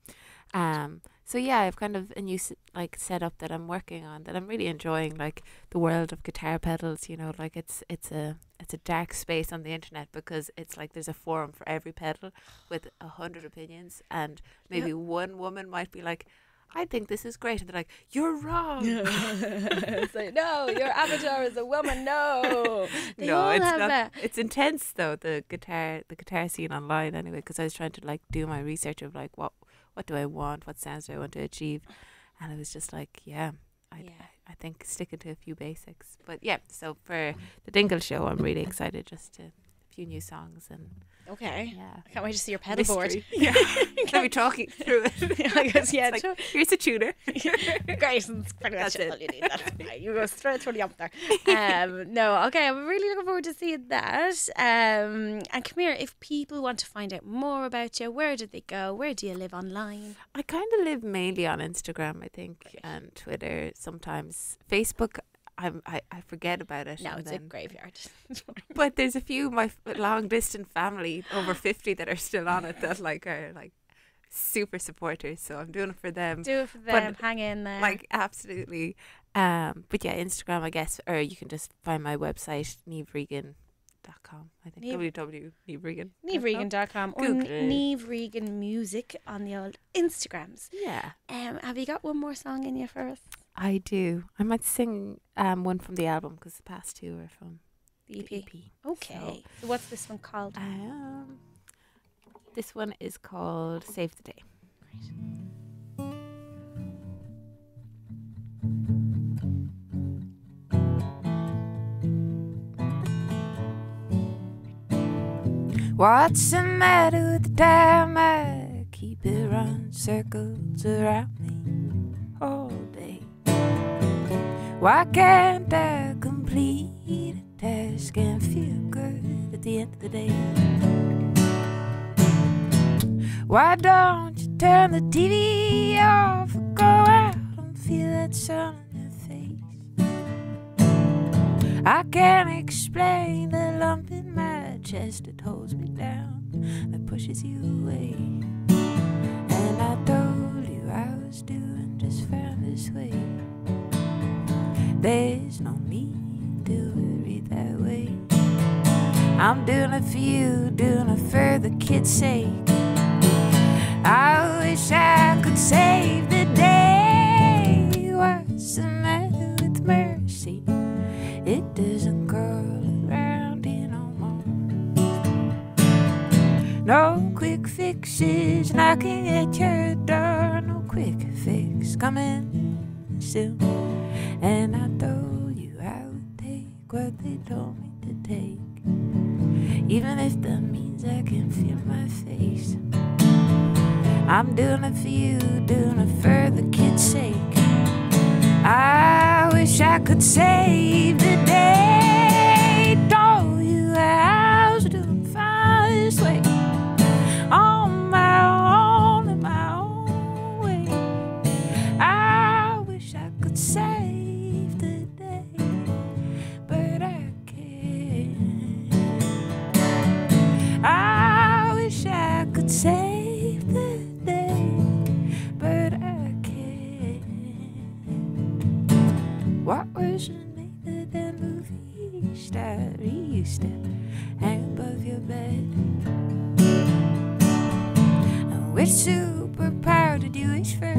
So yeah, I've kind of a new setup that I'm working on that I'm really enjoying. Like the world of guitar pedals, like it's a dark space on the internet because it's like there's a forum for every pedal with 100 opinions, and maybe one woman might be like, I think this is great, and they're like, you're wrong. it's like, no, your avatar is a woman. No, they No, all it's have not. that. It's intense though, the guitar scene online anyway, because I was trying to like do my research of like what do I want, what sounds do I want to achieve, and it was just like I think sticking to a few basics. But yeah, so for the Dingle show, I'm really excited just to a few new songs and Okay. yeah. I can't wait to see your pedal board. Mystery. Yeah, let me talk you through it. I guess, yeah, It's like, here's a tuner. great. That's pretty much That's all it. you need. That's fine. You go straight through the up there. No, okay. I'm really looking forward to seeing that. And come here, if people want to find out more about you, where did they go? Where do you live online? I kind of live mainly on Instagram, I think, and Twitter. Sometimes Facebook. I forget about it. No, and it's a then- graveyard. But there's a few of my long distance family over 50 that are still on it that are super supporters. So I'm doing it for them. Do it for But, them. Hang in there. Absolutely. But yeah, Instagram, I guess, or you can just find my website, niamhregan.com. I think www.niamhregan. NiamhRegan.com or Google it. Niamh Regan Music on the old Instagrams. Yeah, Have you got one more song in you for us? I do. I might sing one from the album because the past two are from The EP. the EP. Okay. So what's this one called? This one is called Save the Day. What's the matter with the time? I keep it run circles around me all day. Why can't I complete a task and feel good at the end of the day? Why don't you turn the TV off or go out and feel that sun on your face? I can't explain the lump in my chest that holds me down, that pushes you away. And I told you I was doing just fine this way. There's no need to worry that way. I'm doing it for you, doing it for the kids' sake. I wish I could save the day. What's the matter with mercy? It doesn't curl around here no more. No quick fixes knocking at your door. No quick fix coming soon. And I told you I would take what they told me to take, even if that means I can feel my face. I'm doing it for you, doing it for the kids' sake. I wish I could save the day. Told you I was doing fine this way, on my own, in my own way. I wish I could save the day, but I can't. I wish I could save the day, but I can't. What was the name of that movie star you used to hang above your bed? And which superpower did you wish for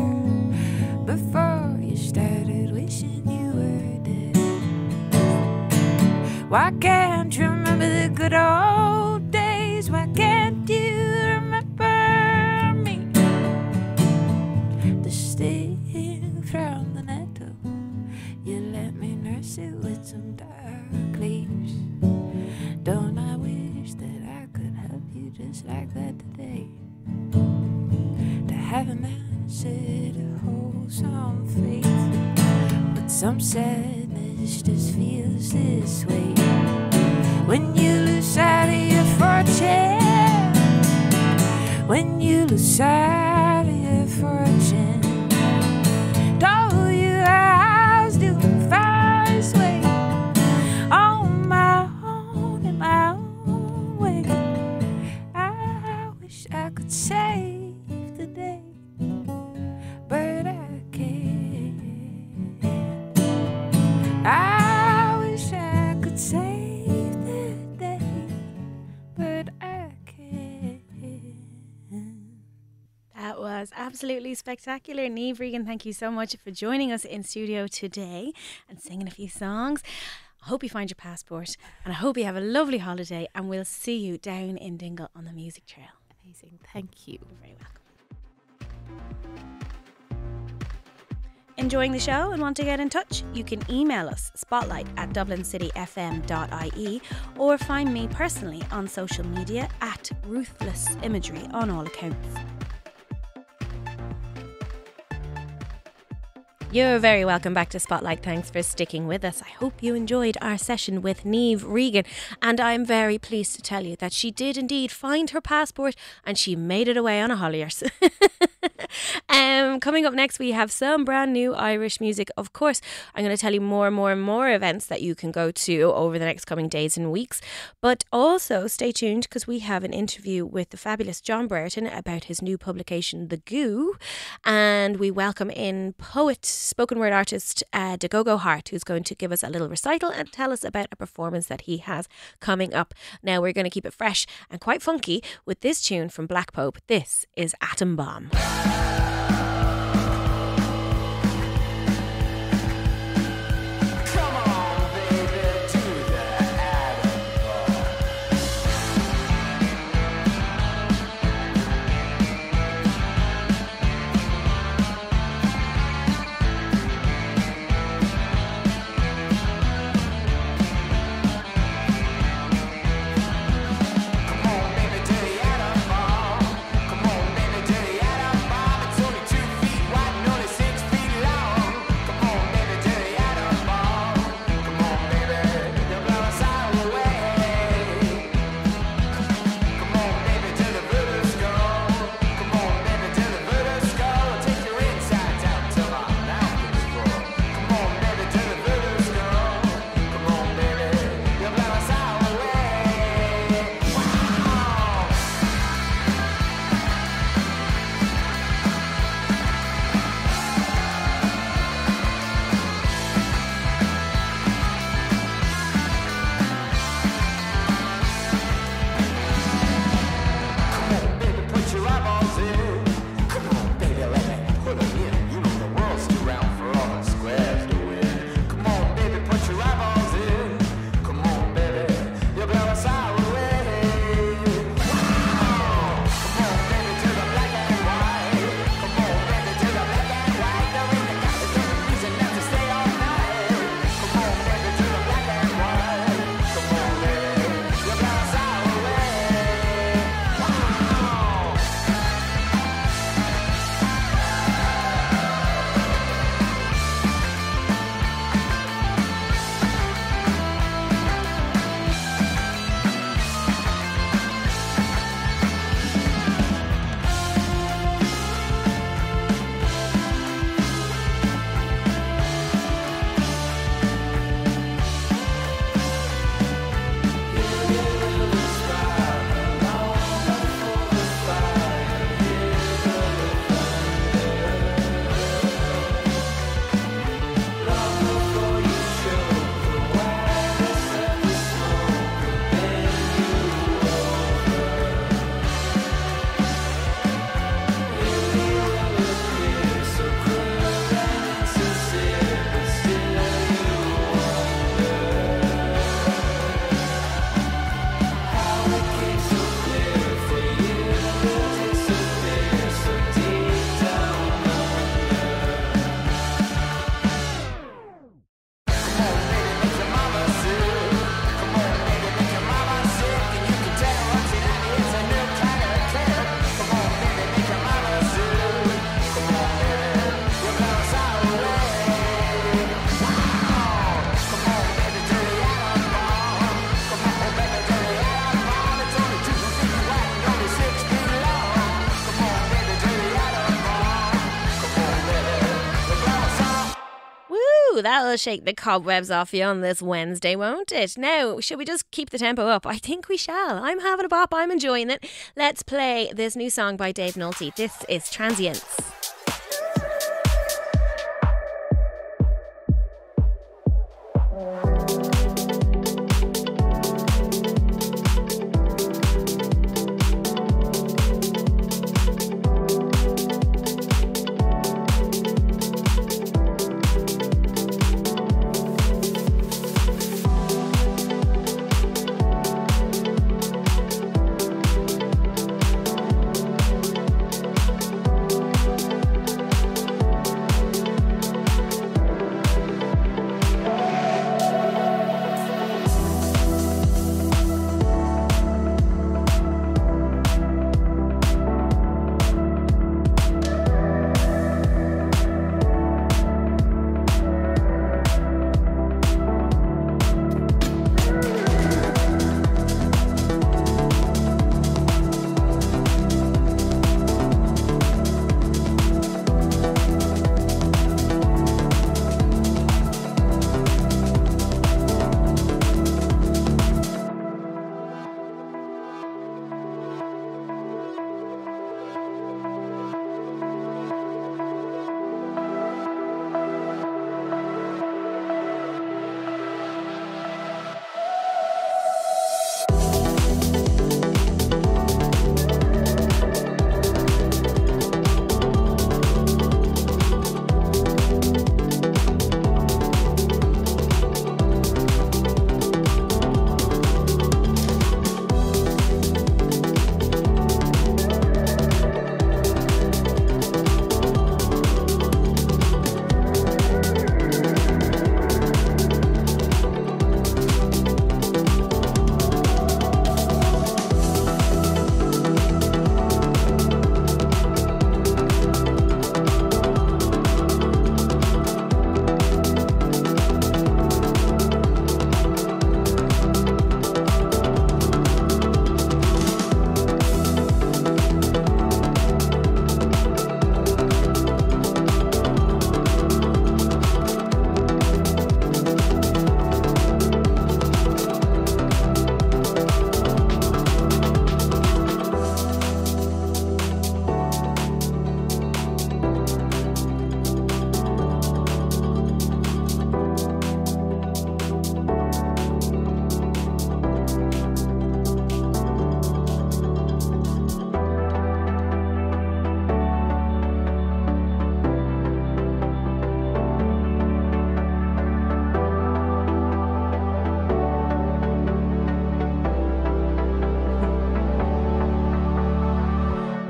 before you started wishing you were dead? Why can't you remember the good old days? Why can't you remember me? The sting from the nettle, you let me nurse it with some dark leaves. Don't I wish that I could help you just like that today? To have an answer, to hold some faith, but some sadness just feels this way. When you lose sight of your fortune, when you lose sight of your fortune. Told you I was doing fine this way, on my own, in my own way. I wish I could save the day, but I can't. I wish I could save the day, but I can't. That was absolutely spectacular. Niamh Regan, thank you so much for joining us in studio today and singing a few songs. I hope you find your passport and I hope you have a lovely holiday, and we'll see you down in Dingle on the music trail. Amazing, thank you. You're very welcome. Enjoying the show and want to get in touch? You can email us spotlight@dublincityfm.ie or find me personally on social media at Ruthless Imagery on all accounts. You're very welcome back to Spotlight. Thanks for sticking with us. I hope you enjoyed our session with Niamh Regan, and I'm very pleased to tell you that she did indeed find her passport and she made it away on a holliers. Coming up next, we have some brand new Irish music. Of course, I'm going to tell you more and more events that you can go to over the next coming days and weeks. But also stay tuned, because we have an interview with the fabulous John Brereton about his new publication, The Goo. And we welcome in poet, spoken word artist Dagogo Hart, who's going to give us a little recital and tell us about a performance that he has coming up. Now we're going to keep it fresh and quite funky with this tune from Black Pope. This is Atom Bomb. Come on, baby, do the atom bomb. Come on, baby, do the atom bomb. It's only Ooh, that'll shake the cobwebs off you on this Wednesday, won't it? Now, should we just keep the tempo up? I think we shall. I'm having a bop. I'm enjoying it. Let's play this new song by Dave Nolte. This is Transients.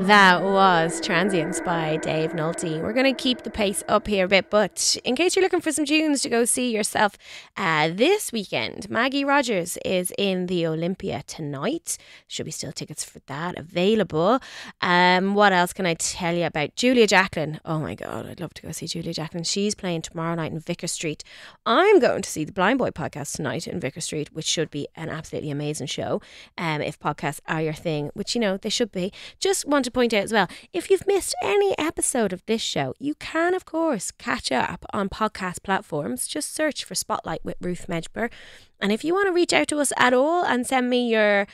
That was Transients by Dave Nolte. We're going to keep the pace up here a bit, but in case you're looking for some tunes to go see yourself this weekend, Maggie Rogers is in the Olympia tonight. Should be still tickets for that available. What else can I tell you about Julia Jacklin? Oh my God, I'd love to go see Julia Jacklin. She's playing tomorrow night in Vicar Street. I'm going to see the Blind Boy podcast tonight in Vicar Street, which should be an absolutely amazing show. If podcasts are your thing, which you know they should be. Just want to point out as well, if you've missed any episode of this show, you can of course catch up on podcast platforms. Just search for Spotlight with Ruth Medjber. And if you want to reach out to us at all and send me your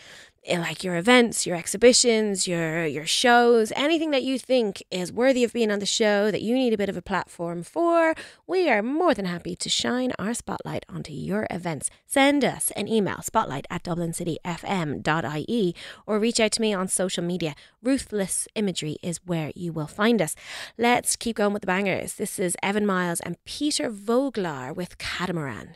events, your exhibitions, your shows, anything that you think is worthy of being on the show that you need a bit of a platform for, we are more than happy to shine our spotlight onto your events. Send us an email, spotlight@dublincityfm.ie, or reach out to me on social media. Ruthless Imagery is where you will find us. Let's keep going with the bangers. This is Evan Miles and Peter Voglar with Catamaran.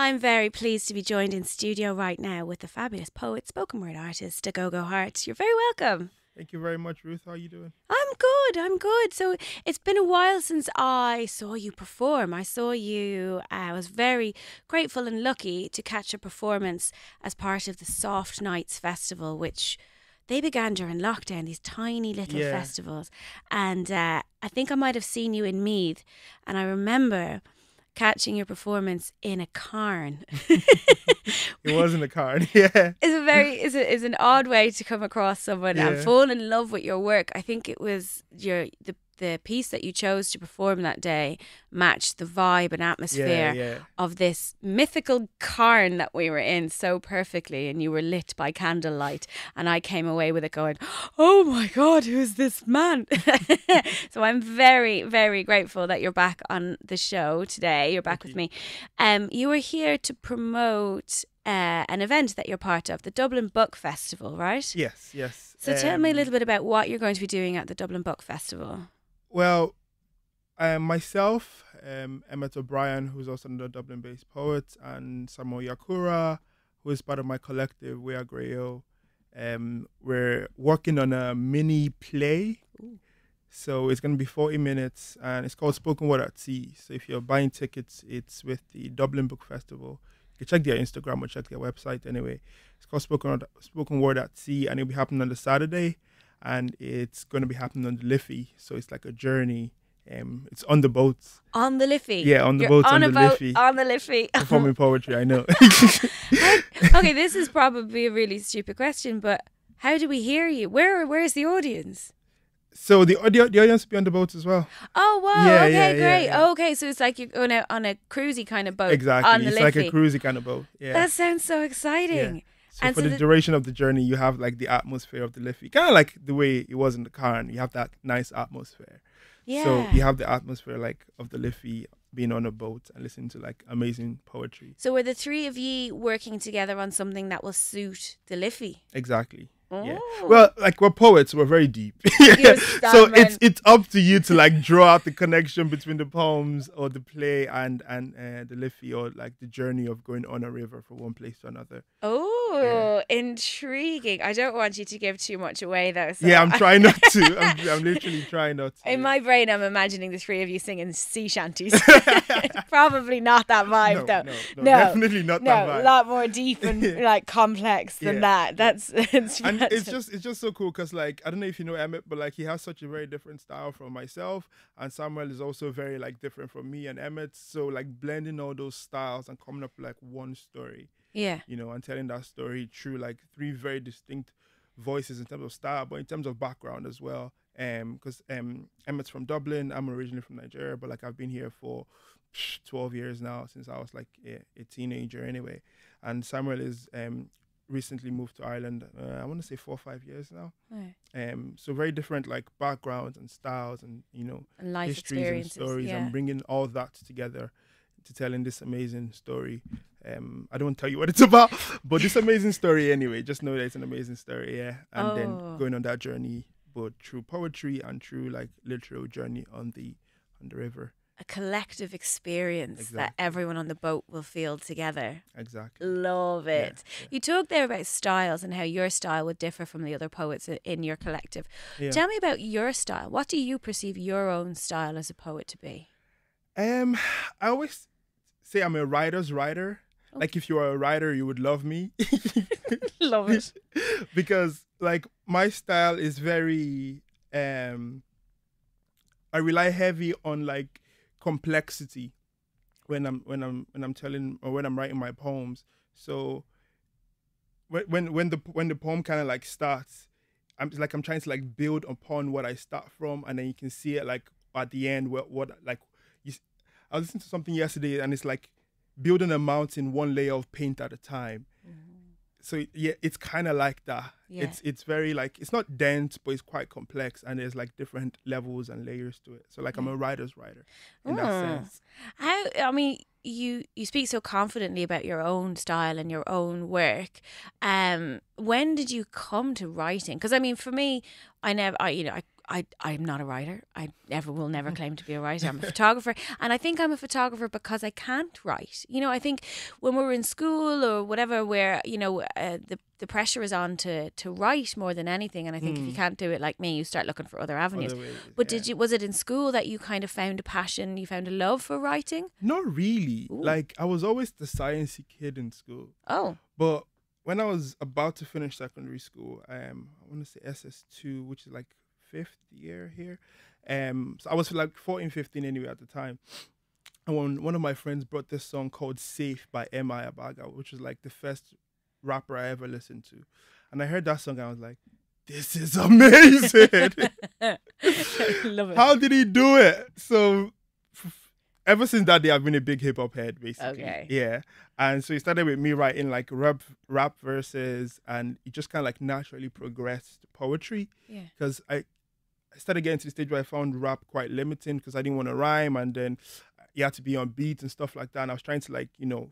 I'm very pleased to be joined in studio right now with the fabulous poet, spoken word artist, Dagogo Hart. You're very welcome. Thank you very much, Ruth. How are you doing? I'm good. So it's been a while since I saw you perform. I was very grateful and lucky to catch a performance as part of the Soft Nights Festival, which they began during lockdown, these tiny little festivals. And I think I might have seen you in Meath. And I remember catching your performance in a cairn. It wasn't a card, yeah. It's an odd way to come across someone and fall in love with your work. I think it was the piece that you chose to perform that day matched the vibe and atmosphere of this mythical cairn that we were in so perfectly, and you were lit by candlelight, and I came away with it going, oh my God, who's this man? So I'm very, very grateful that you're back on the show today. You're back with me. You were here to promote an event that you're part of, the Dublin Book Festival, right? Yes. So tell me a little bit about what you're going to be doing at the Dublin Book Festival. Well, myself, Emmett O'Brien, who's also another Dublin-based poet, and Samuel Yakura, who is part of my collective, We Are Grayo. We're working on a mini play. Ooh. So it's going to be 40 minutes, and it's called Spoken Word at Sea. So if you're buying tickets, it's with the Dublin Book Festival. You can check their Instagram or check their website anyway. It's called Spoken Word at Sea, and it'll be happening on the Saturday. And it's going to be happening on the Liffey. So it's like a journey. It's on the boats. On the Liffey? Yeah, on the boats on the Liffey. On the Liffey. Performing poetry, I know. Okay, this is probably a really stupid question, but how do we hear you? Where's the audience? So the audience will be on the boats as well. Oh, wow. Yeah, okay, great. Yeah. Okay, so it's like you're going out on a cruisy kind of boat. Exactly. On the It's Liffey. like a cruisy kind of boat. Yeah. That sounds so exciting. Yeah. So for the duration of the journey, you have like the atmosphere of the Liffey, kind of like the way it was in the Cairn. You have that nice atmosphere. Yeah. So you have the atmosphere like of the Liffey, being on a boat and listening to like amazing poetry. So were the three of you working together on something that will suit the Liffey? Exactly. Oh. Yeah. Well, like we're poets, we're very deep. So it's up to you to like draw out the connection between the poems or the play and the Liffey, or like the journey of going on a river from one place to another. Oh, intriguing. I don't want you to give too much away though. So yeah, I'm trying not to. I'm literally trying not to. In my brain, I'm imagining the three of you singing sea shanties. Probably not that vibe though. No, definitely not that vibe. A lot more deep and like complex than that. And it's just so cool because like I don't know if you know Emmett, but like he has such a very different style from myself, and Samuel is also very like different from me and Emmett. So like blending all those styles and coming up with like one story. Yeah. You know, and telling that story through like three very distinct voices in terms of style, but in terms of background as well. Because Emmett's from Dublin, I'm originally from Nigeria, but like I've been here for 12 years now, since I was like a teenager anyway. And Samuel is recently moved to Ireland, I want to say 4 or 5 years now. Right. So very different like backgrounds and styles and, you know, and life histories and stories, and bringing all that together to telling this amazing story. I don't tell you what it's about, but this amazing story anyway. Just know that it's an amazing story, and then going on that journey, both through poetry and through like literal journey on the river. A collective experience that everyone on the boat will feel together. Exactly. Love it. Yeah. You talked there about styles and how your style would differ from the other poets in your collective. Yeah. Tell me about your style. What do you perceive your own style as a poet to be? I always say I'm a writer's writer. Okay. Like if you are a writer, you would love me. Love it. Because like my style is very I rely heavy on like complexity when I'm telling or when I'm writing my poems. So when the poem kind of like starts, I'm trying to like build upon what I start from, and then you can see it like at the end what like I was listening to something yesterday, and it's like building a mountain one layer of paint at a time. So yeah, it's kind of like that. Yeah. It's very like, it's not dense, but it's quite complex, and there's like different levels and layers to it. So like I'm a writer's writer in that sense. I mean, you speak so confidently about your own style and your own work. When did you come to writing? Because I mean, for me, I I'm not a writer. I will never claim to be a writer. I'm a photographer. And I think I'm a photographer because I can't write. You know, I think when we were in school or whatever, where, you know, the pressure is on to write more than anything. And I think if you can't do it like me, you start looking for other avenues. Other ways, But yeah. was it in school that you kind of found a passion, you found a love for writing? Not really. Ooh. Like, I was always the sciencey kid in school. Oh, But when I was about to finish secondary school, I want to say SS2, which is like 5th year here. So I was like 14, 15 anyway at the time. And when one of my friends brought this song called Safe by M.I. Abaga, which was like the first rapper I ever listened to. And I heard that song and I was like, this is amazing. love it. How did he do it? So ever since that day, I've been a big hip hop head, basically. Okay. Yeah. And so it started with me writing like rap verses, and it just kind of like naturally progressed to poetry. Yeah. Because I started getting to the stage where I found rap quite limiting because I didn't want to rhyme, and then you had to be on beats and stuff like that. And I was trying to like, you know,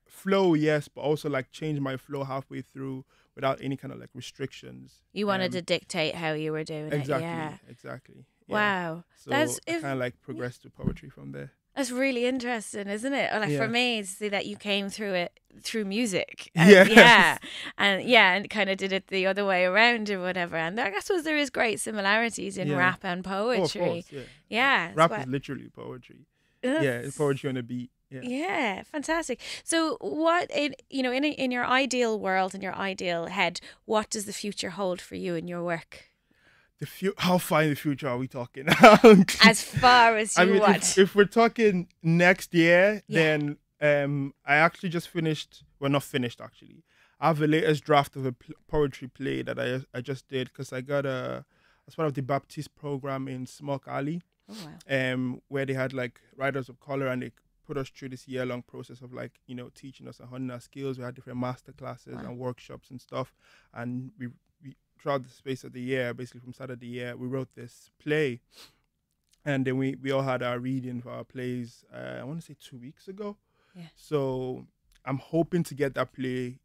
flow, yes, but also like change my flow halfway through without any kind of like restrictions. You wanted to dictate how you were doing Exactly. it. Yeah. Exactly. Yeah. Wow. So That's I kind of like progressed to poetry from there. That's really interesting, isn't it? Like Yeah. for me, to see that you came through it through music. Yes. And kind of did it the other way around or whatever. And I suppose there is great similarities in Yeah. rap and Oh, of poetry. course, yeah. Yeah. Rap it's is literally poetry. what- Yeah, it's poetry on a beat. Yeah. Yeah, fantastic. So, what in your ideal world, in your ideal head, what does the future hold for you in your work? How far in the future are we talking? As far as you I mean, want. if we're talking next year, Yeah. then I actually just finished. Well, not finished actually. I have the latest draft of a poetry play that I just did because I got as part of the Baptist program in Smock Alley, Oh, wow. where they had like writers of color, and they put us through this year-long process of like, you know, teaching us and honing our skills. We had different master classes Wow. and workshops and stuff, and we throughout the space of the year, basically from start of the year, we wrote this play, and then we all had our reading for our plays. I want to say 2 weeks ago. Yeah. So I'm hoping to get that play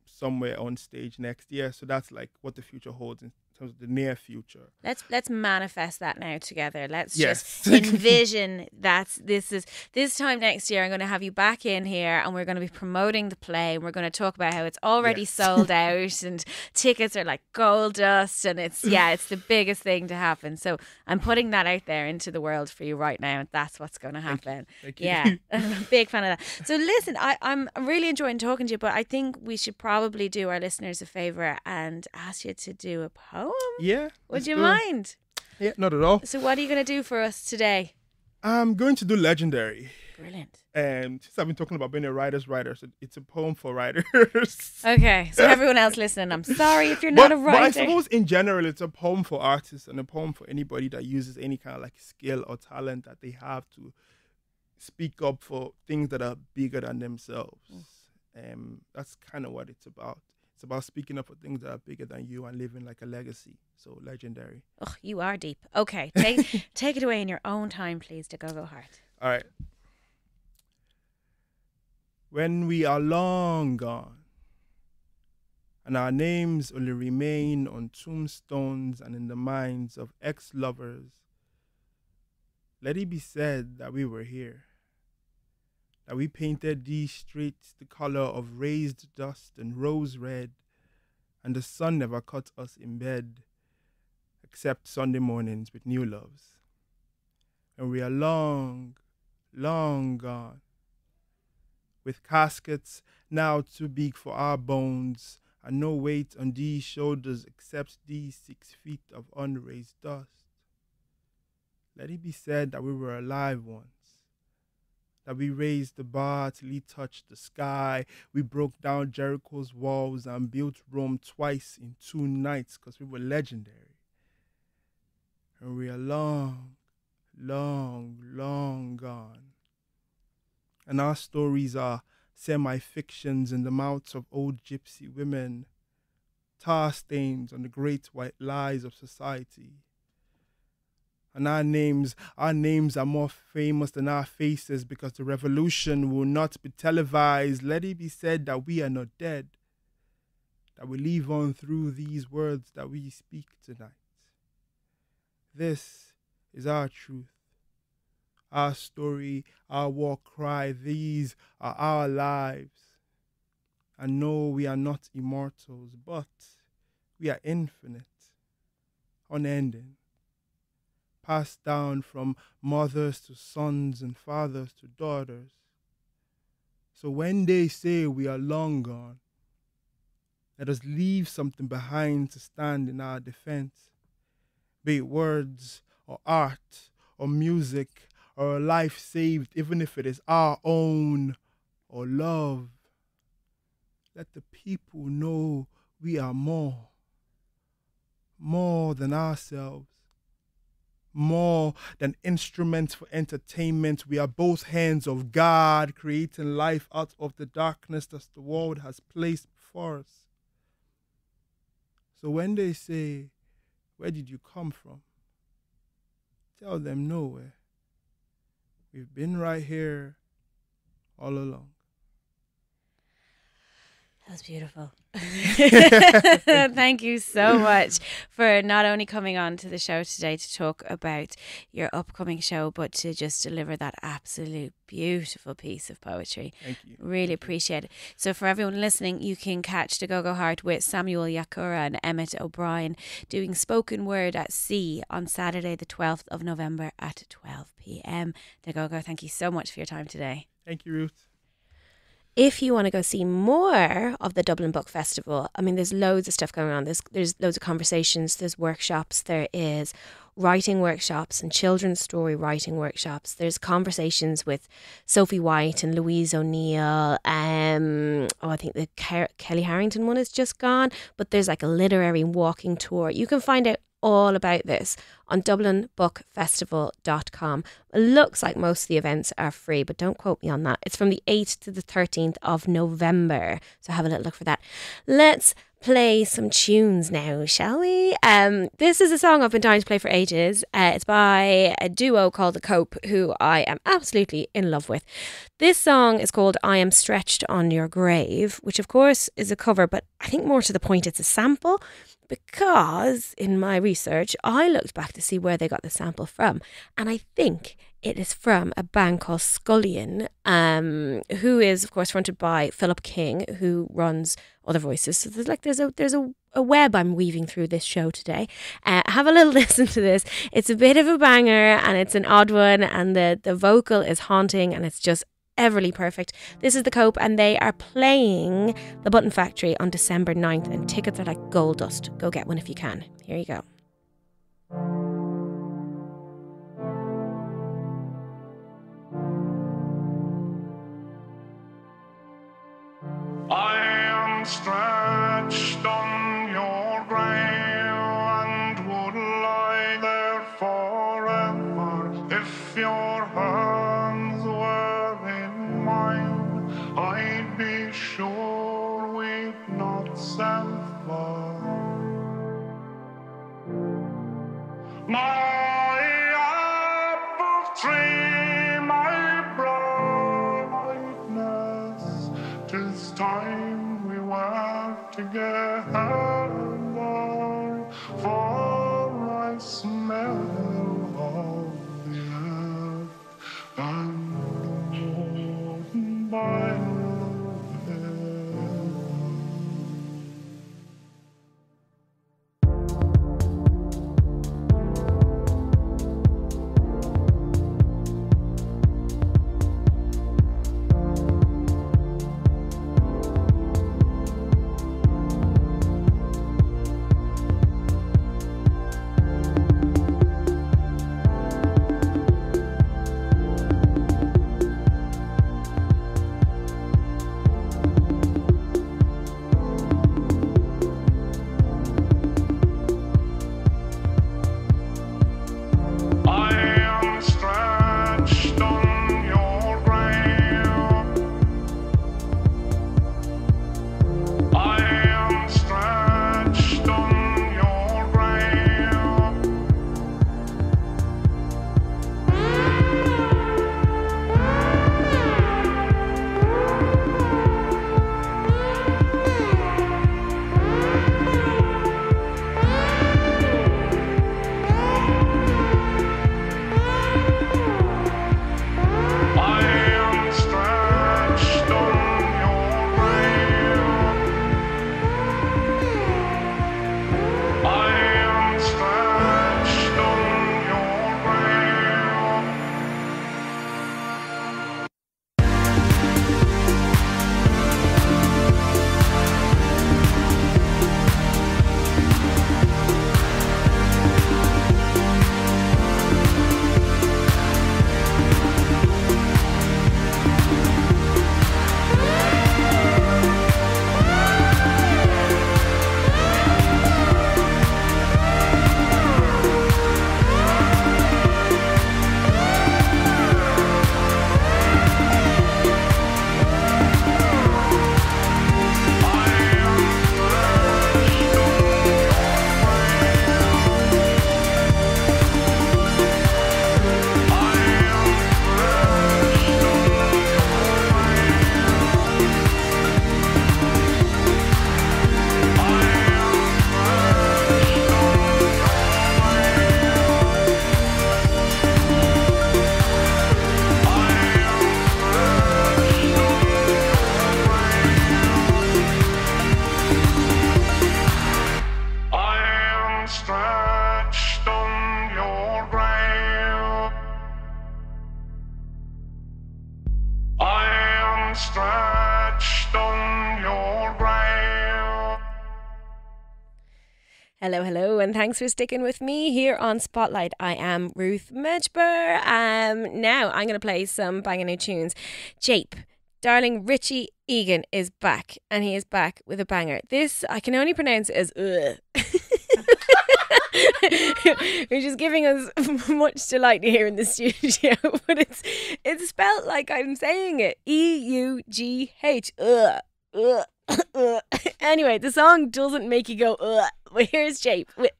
somewhere on stage next year. So that's like what the future holds in terms of the near future. Let's manifest that now together. Let's Yes. just envision that this time next year I'm going to have you back in here and we're going to be promoting the play, and we're going to talk about how it's already Yes. sold out and tickets are like gold dust, and it's the biggest thing to happen. So I'm putting that out there into the world for you right now, and that's what's going to happen. Thank you. Yeah, I'm a big fan of that. So listen, I'm really enjoying talking to you, but I think we should probably do our listeners a favour and ask you to do a poem. Yeah. Would let's you do it. mind? Yeah, not at all. So what are you going to do for us today? I'm going to do Legendary. Brilliant. Since I've been talking about being a writer's writer, so it's a poem for writers. Okay, so everyone else listening, I'm sorry if you're not a But I writer. suppose in general, it's a poem for artists and a poem for anybody that uses any kind of like skill or talent that they have to speak up for things that are bigger than themselves. That's kind of what it's about. It's about speaking up for things that are bigger than you and living like a legacy. So Legendary. Ugh, you are deep. Okay, take it away in your own time, please, Dagogo Hart. All right. When we are long gone, and our names only remain on tombstones and in the minds of ex-lovers, let it be said that we were here, that we painted these streets the color of raised dust and rose red, and the sun never caught us in bed, except Sunday mornings with new loves. And we are long, long gone, with caskets now too big for our bones, and no weight on these shoulders except these 6 feet of unraised dust. Let it be said that we were alive once, that we raised the bar till it touched the sky. We broke down Jericho's walls and built Rome twice in 2 nights because we were legendary. And we are long, long, long gone. And our stories are semi-fictions in the mouths of old gypsy women, tar stains on the great white lies of society. And our names are more famous than our faces because the revolution will not be televised. Let it be said that we are not dead, that we live on through these words that we speak tonight. This is our truth, our story, our war cry. These are our lives. And no, we are not immortals, but we are infinite, unending, passed down from mothers to sons and fathers to daughters. So when they say we are long gone, let us leave something behind to stand in our defense, be it words or art or music or a life saved, even if it is our own, or love. Let the people know we are more than ourselves, more than instruments for entertainment. We are both hands of God, creating life out of the darkness that the world has placed before us. So when they say, where did you come from? Tell them nowhere. We've been right here all along. That was beautiful. Thank you so much for not only coming on to the show today to talk about your upcoming show, but to just deliver that absolute beautiful piece of poetry. Thank you. Really appreciate it. So for everyone listening, you can catch Dagogo Hart with Samuel Yakura and Emmett O'Brien doing spoken word at sea on Saturday the 12th of November at 12 p.m. Dagogo, thank you so much for your time today. Thank you, Ruth. If you want to go see more of the Dublin Book Festival, I mean, there's loads of stuff going on. There's loads of conversations, there's workshops, there is writing workshops and children's story writing workshops. There's conversations with Sophie White and Louise O'Neill. I think the Kelly Harrington one is just gone, but there's like a literary walking tour. You can find out all about this on dublinbookfestival.com. It looks like most of the events are free, but don't quote me on that. It's from the 8th to the 13th of November, so have a little look for that. Let's play some tunes now, shall we? This is a song I've been dying to play for ages. It's by a duo called The Cope, who I am absolutely in love with. This song is called I Am Stretched on Your Grave, which of course is a cover, but I think more to the point it's a sample, because in my research I looked back to see where they got the sample from, and I think it is from a band called Scullion, who is of course fronted by Philip King, who runs Other Voices. So there's a web I'm weaving through this show today. Have a little listen to this. It's a bit of a banger and it's an odd one, and the vocal is haunting and it's just everly perfect. This is The Cope, and they are playing the Button Factory on December 9th, and tickets are like gold dust. Go get one if you can. Here you go. I am stretched on your grave and would lie there forever if your hands were in mine. I'd be sure we'd not sever. My apple tree, my brightness, 'tis time we were together, for I smell of the earth and the morning by the arms stretched on your grave. Hello, hello, and thanks for sticking with me here on Spotlight. I am Ruth Medjber. Now I'm going to play some banging new tunes. Jape, darling Richie Egan is back, and he is back with a banger. This I can only pronounce as which is giving us much delight here in the studio, but it's spelled like I'm saying it. E-U-G-H. Anyway, the song doesn't make you go but here's Jape with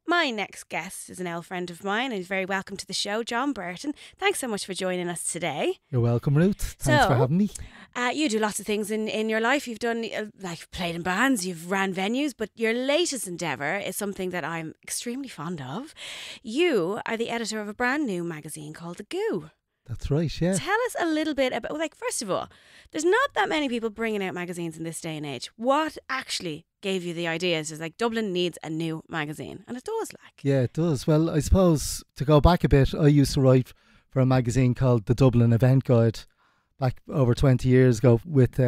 My next guest is an old friend of mine and he's very welcome to the show, John Brereton. Thanks so much for joining us today. You're welcome, Ruth. Thanks for having me. You do lots of things in your life. You've done, like, played in bands, you've ran venues, but your latest endeavour is something that I'm extremely fond of. You are the editor of a brand new magazine called Dagogo. That's right, yeah. Tell us a little bit about, like, first of all, there's not that many people bringing out magazines in this day and age. What actually gave you the idea? It's like Dublin needs a new magazine, and it does, like. Yeah, it does. Well, I suppose to go back a bit, I used to write for a magazine called the Dublin Event Guide back over 20 years ago with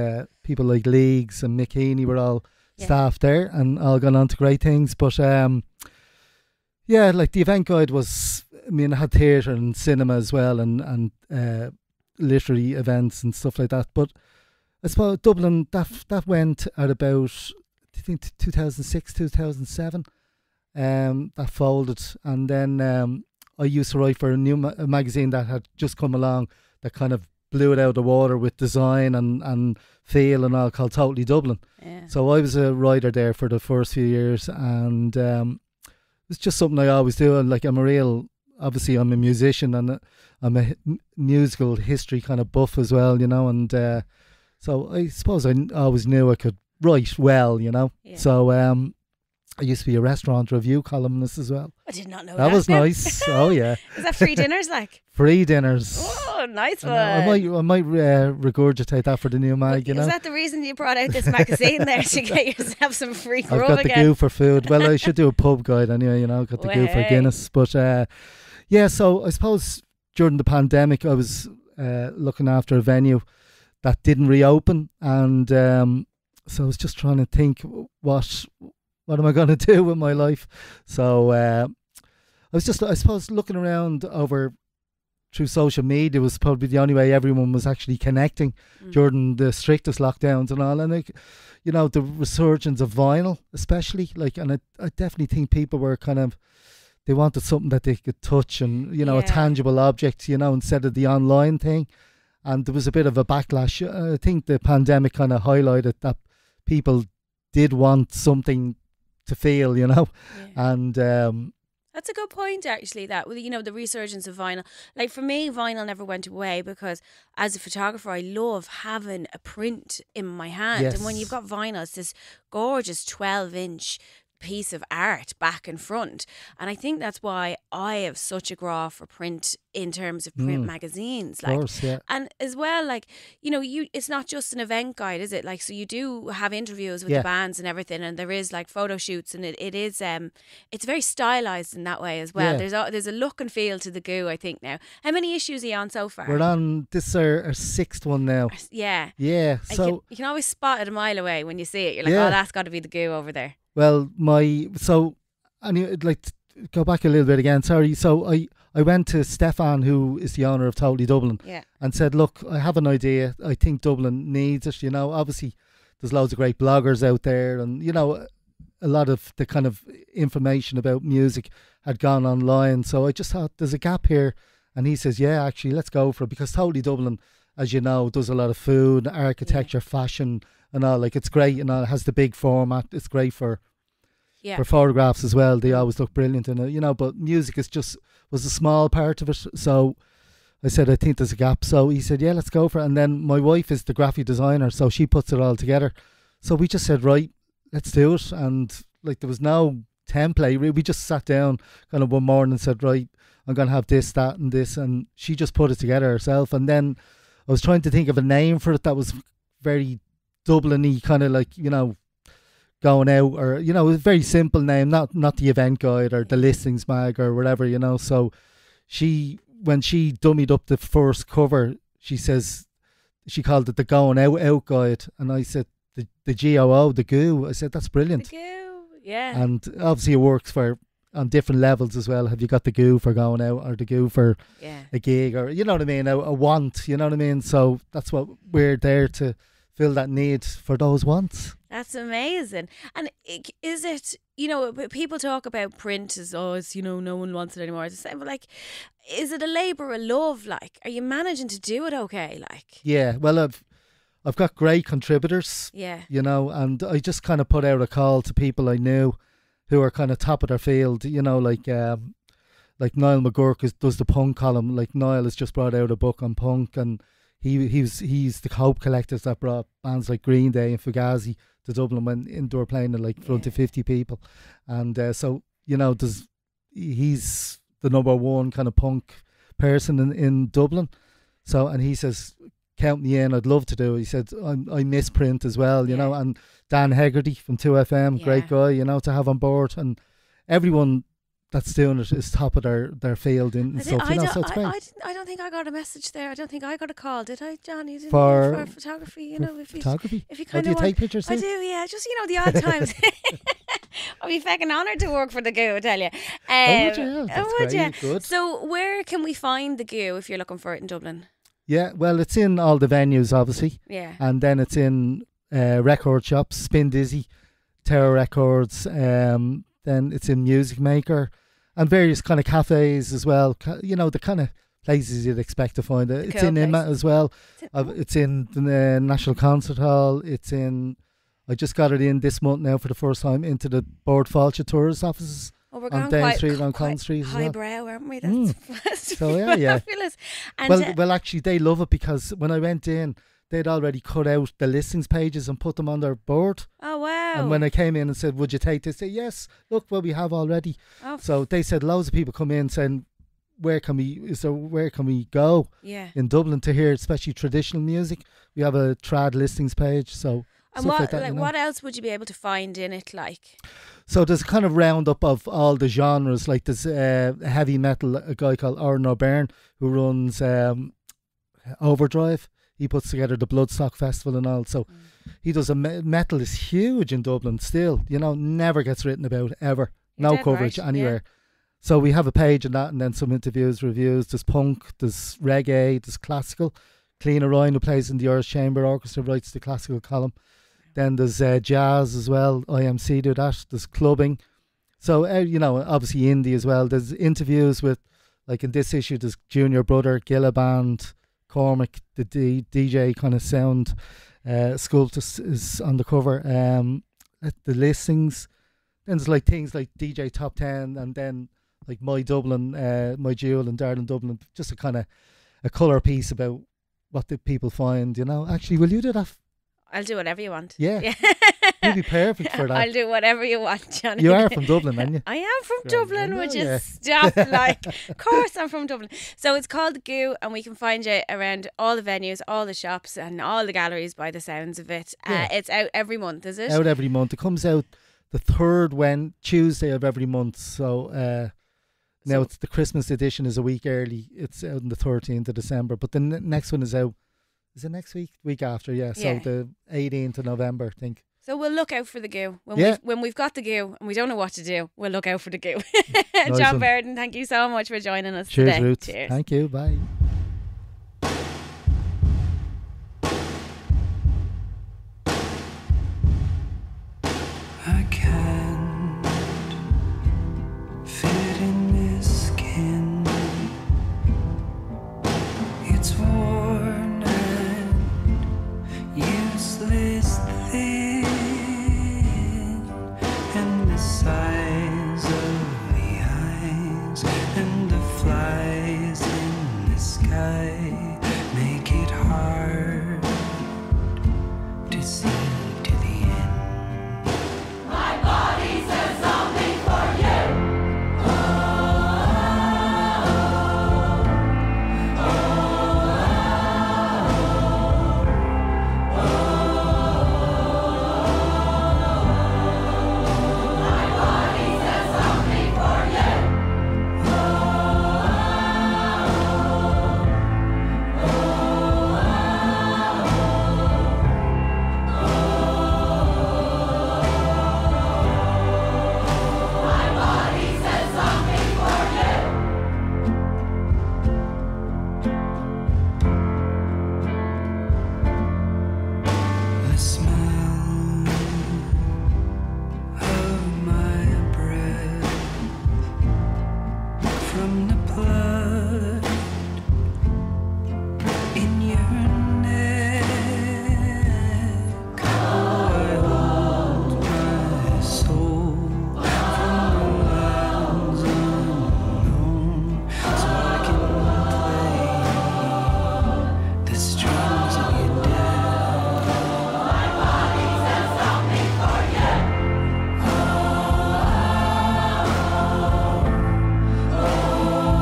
people like Leagues and Mick Heaney were all staff there and all gone on to great things. But yeah, like the Event Guide was, I mean, it had theatre and cinema as well and literary events and stuff like that. But I suppose Dublin, that went at about, I think, 2006, 2007. That folded. And then I used to write for a new magazine that had just come along that kind of blew it out of the water with design and feel and all, called Totally Dublin. Yeah. So I was a writer there for the first few years, and it's just something I always do. And like, obviously I'm a musician, and I'm a musical history kind of buff as well, and so I suppose I always knew I could write well, Yeah. So I used to be a restaurant review columnist as well. I did not know That was now. nice. Oh yeah, Is that free dinners like? free dinners. Oh, nice one. I might regurgitate that for the new mag. Is that the reason you brought out this magazine there, to get yourself some free grub I've got again? the goo for food. Well, I should do a pub guide anyway, got the goo for Way. Guinness. But yeah, so I suppose during the pandemic I was looking after a venue that didn't reopen, and so I was just trying to think what am I going to do with my life. So I was just, I suppose, looking around through social media was probably the only way everyone was actually connecting during the strictest lockdowns and all. And the resurgence of vinyl, especially, and I definitely think people were they wanted something that they could touch and a tangible object, instead of the online thing. And there was a bit of a backlash. I think the pandemic kind of highlighted that people did want something to feel, and That's a good point, actually, that with the resurgence of vinyl. Like, for me, vinyl never went away, because as a photographer, I love having a print in my hand. Yes. And when you've got vinyl, it's this gorgeous 12-inch piece of art back and front. And I think that's why I have such a graw for print in terms of print magazines. Of course, yeah. And as well, it's not just an event guide, is it? So you do have interviews with the bands and everything, and there is photo shoots, and it is it's very stylized in that way as well. Yeah. There's a look and feel to the goo, I think, now. How many issues are you on so far? We're on this our sixth one now. Yeah. Yeah. And So you can always spot it a mile away when you see it. You're like, Yeah. oh, that's got to be the goo over there. well, I'd like to go back a little bit again. Sorry. So I went to Stefan, who is the owner of Totally Dublin, Yeah. and said, look, I have an idea. I think Dublin needs it. Obviously there's loads of great bloggers out there, and a lot of the kind of information about music had gone online. So I just thought there's a gap here. And he says, yeah, actually, let's go for it, because Totally Dublin, as you know, does a lot of food, architecture, fashion and all. It's great, it has the big format. It's great for photographs as well. They always look brilliant in it, but music was a small part of it. So I said, I think there's a gap. So he said, yeah, let's go for it. And then my wife is the graphic designer, so she puts it all together. So we just said, right, let's do it. And there was no template. We just sat down kind of one morning and said, right, I'm going to have this, that and this. And she just put it together herself. And then I was trying to think of a name for it that was very Dublin-y, kind of going out, or it was a very simple name, not the event guide or the listings mag or whatever, so when she dummied up the first cover, she says she called it the Going Out guide, and I said the GOO, the goo. I said, that's brilliant. The goo, yeah. And obviously it works on different levels as well. Have you got the goo for going out, or the goo for a gig, or what I mean, a want, what I mean? So that's what we're there to fill, that need for those wants. That's amazing. And is it, people talk about print as, it's, no one wants it anymore. It's the same, but is it a labour of love? Are you managing to do it okay? Yeah, well, I've got great contributors. Yeah. And I just kind of put out a call to people I knew who are kind of top of their field, like Niall McGurk does the punk column. Niall has just brought out a book on punk, and he's the Hope Collectors that brought bands like Green Day and Fugazi to Dublin when indoor playing in front of 50 people. And so he's the number one kind of punk person in Dublin. So, and he says, count me in, I'd love to do it. He said, I miss print as well, and Dan Hegarty from 2FM, great guy, to have on board. And everyone that's doing it is top of their field and stuff, so it's great. I don't think I got a message there. I don't think I got a call, did I, John? You didn't For photography, photography? If you Do kind you of take pictures I too? do, yeah. Just, the odd times. I'll be fucking honoured to work for the goo, I tell you. Would you? That's would great, you? good. So where can we find the goo if you're looking for it in Dublin? Yeah, well, it's in all the venues, obviously. Yeah. And then it's in record shops, Spin Dizzy, Terror Records, then it's in Music Maker. and various kind of cafes as well. You know, the kind of places you'd expect to find it. It's cool in Inma places. as well. It's in the National Concert Hall. It's in. I just got it in this month now for the first time into the Board Fáilte tourist offices. Oh, we're on going Down quite, Street, on quite Collins Street as well. highbrow, aren't we? That's So yeah. fabulous. And Well, actually, they love it because when I went in, they'd already cut out the listings pages and put them on their board. oh wow. And when I came in and said, "Would you take this?" They said, "Yes. Look what we have already." Oh, So they said loads of people come in saying, where can we go yeah. in Dublin to hear especially traditional music? We have a trad listings page, so And stuff what like that. you know. what else would you be able to find in it? Like, So there's a kind of roundup of all the genres. Like there's heavy metal, a guy called Aaron O'Byrne who runs Overdrive. He puts together the Bloodstock Festival and all. So he does metal is huge in Dublin still. You know, never gets written about ever. You're No dead coverage right, anywhere. So we have a page on that, and then some interviews, reviews. There's punk, there's reggae, there's classical. Clean Ryan, who plays in the Irish Chamber Orchestra, writes the classical column. Then there's jazz as well. IMC do that. There's clubbing. So, you know, obviously indie as well. There's interviews with, like in this issue, there's Junior Brother, Gilla Band, Cormac, the DJ kind of sound sculptor is on the cover. The listings. Then there's like things like DJ Top 10 and then like My Dublin, My Jewel and Darling Dublin. Just a kind of a colour piece about what the people find, you know. Actually, will you do that? I'll do whatever you want. Yeah. You'd be perfect for that. I'll do whatever you want, Johnny. You are from Dublin, aren't you? I am from Right, Dublin, I know which you are. is stuff like, of course I'm from Dublin. So it's called The Goo, and we can find you around all the venues, all the shops, and all the galleries by the sounds of it. Yeah. It's out every month, is it? Out every month. It comes out the third Tuesday of every month. So now it's the Christmas edition is a week early. It's out on the 13th of December. But the next one is out. Is it next week? Week after, yeah. So Yeah. the 18th of November, I think. So we'll look out for The Goo. Yeah. When we've got The Goo and we don't know what to do, we'll look out for The Goo. Nice John one. Brereton, thank you so much for joining us Cheers, today. Ruth. Cheers. Thank you. Bye. I can't fit in this skin. It's worn and useless thin, and the size of the eyes and the flies in the sky make it hard to see to the end. My body says something for you. My body says something for you. My body says something for you. The smell of my breath from the blood in your neck. Oh, I hold my soul from the lands unknown, so I can play the strings of your death. My body says something for you. My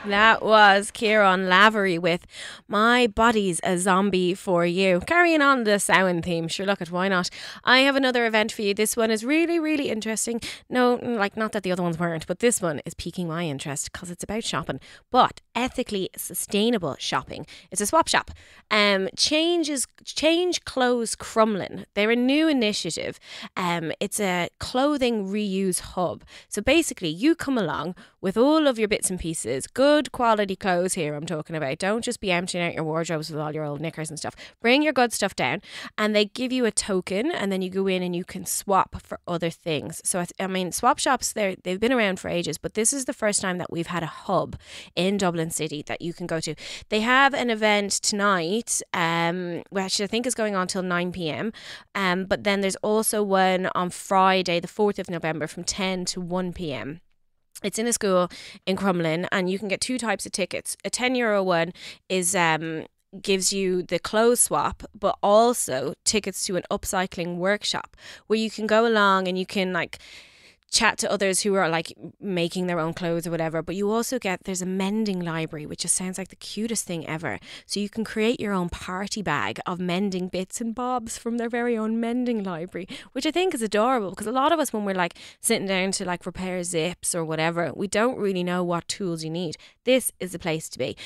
That was Kieran Lavery with My Body's a Zombie for You. Carrying on the Samhain theme, sure, look at why not. I have another event for you. This one is really, really interesting. No, like not that the other ones weren't, but this one is piquing my interest because it's about shopping, but ethically sustainable shopping. It's a swap shop. Change Clothes Crumlin. They're a new initiative. It's a clothing reuse hub. So basically, you come along with all of your bits and pieces, good quality clothes here I'm talking about. Don't just be emptying out your wardrobes with all your old knickers and stuff. Bring your good stuff down and they give you a token and then you go in and you can swap for other things. So, I mean, swap shops, they've been around for ages, but this is the first time that we've had a hub in Dublin City that you can go to. They have an event tonight, which I think is going on till 9 p.m. But then there's also one on Friday, the 4th of November from 10 to 1 p.m. It's in a school in Crumlin and you can get two types of tickets. A €10 one is gives you the clothes swap, but also tickets to an upcycling workshop where you can go along and you can like chat to others who are like making their own clothes or whatever. But you also there's a mending library, which just sounds like the cutest thing ever. So you can create your own party bag of mending bits and bobs from their very own mending library, which I think is adorable because a lot of us, when we're like sitting down to like repair zips or whatever, we don't really know what tools you need. This is the place to be.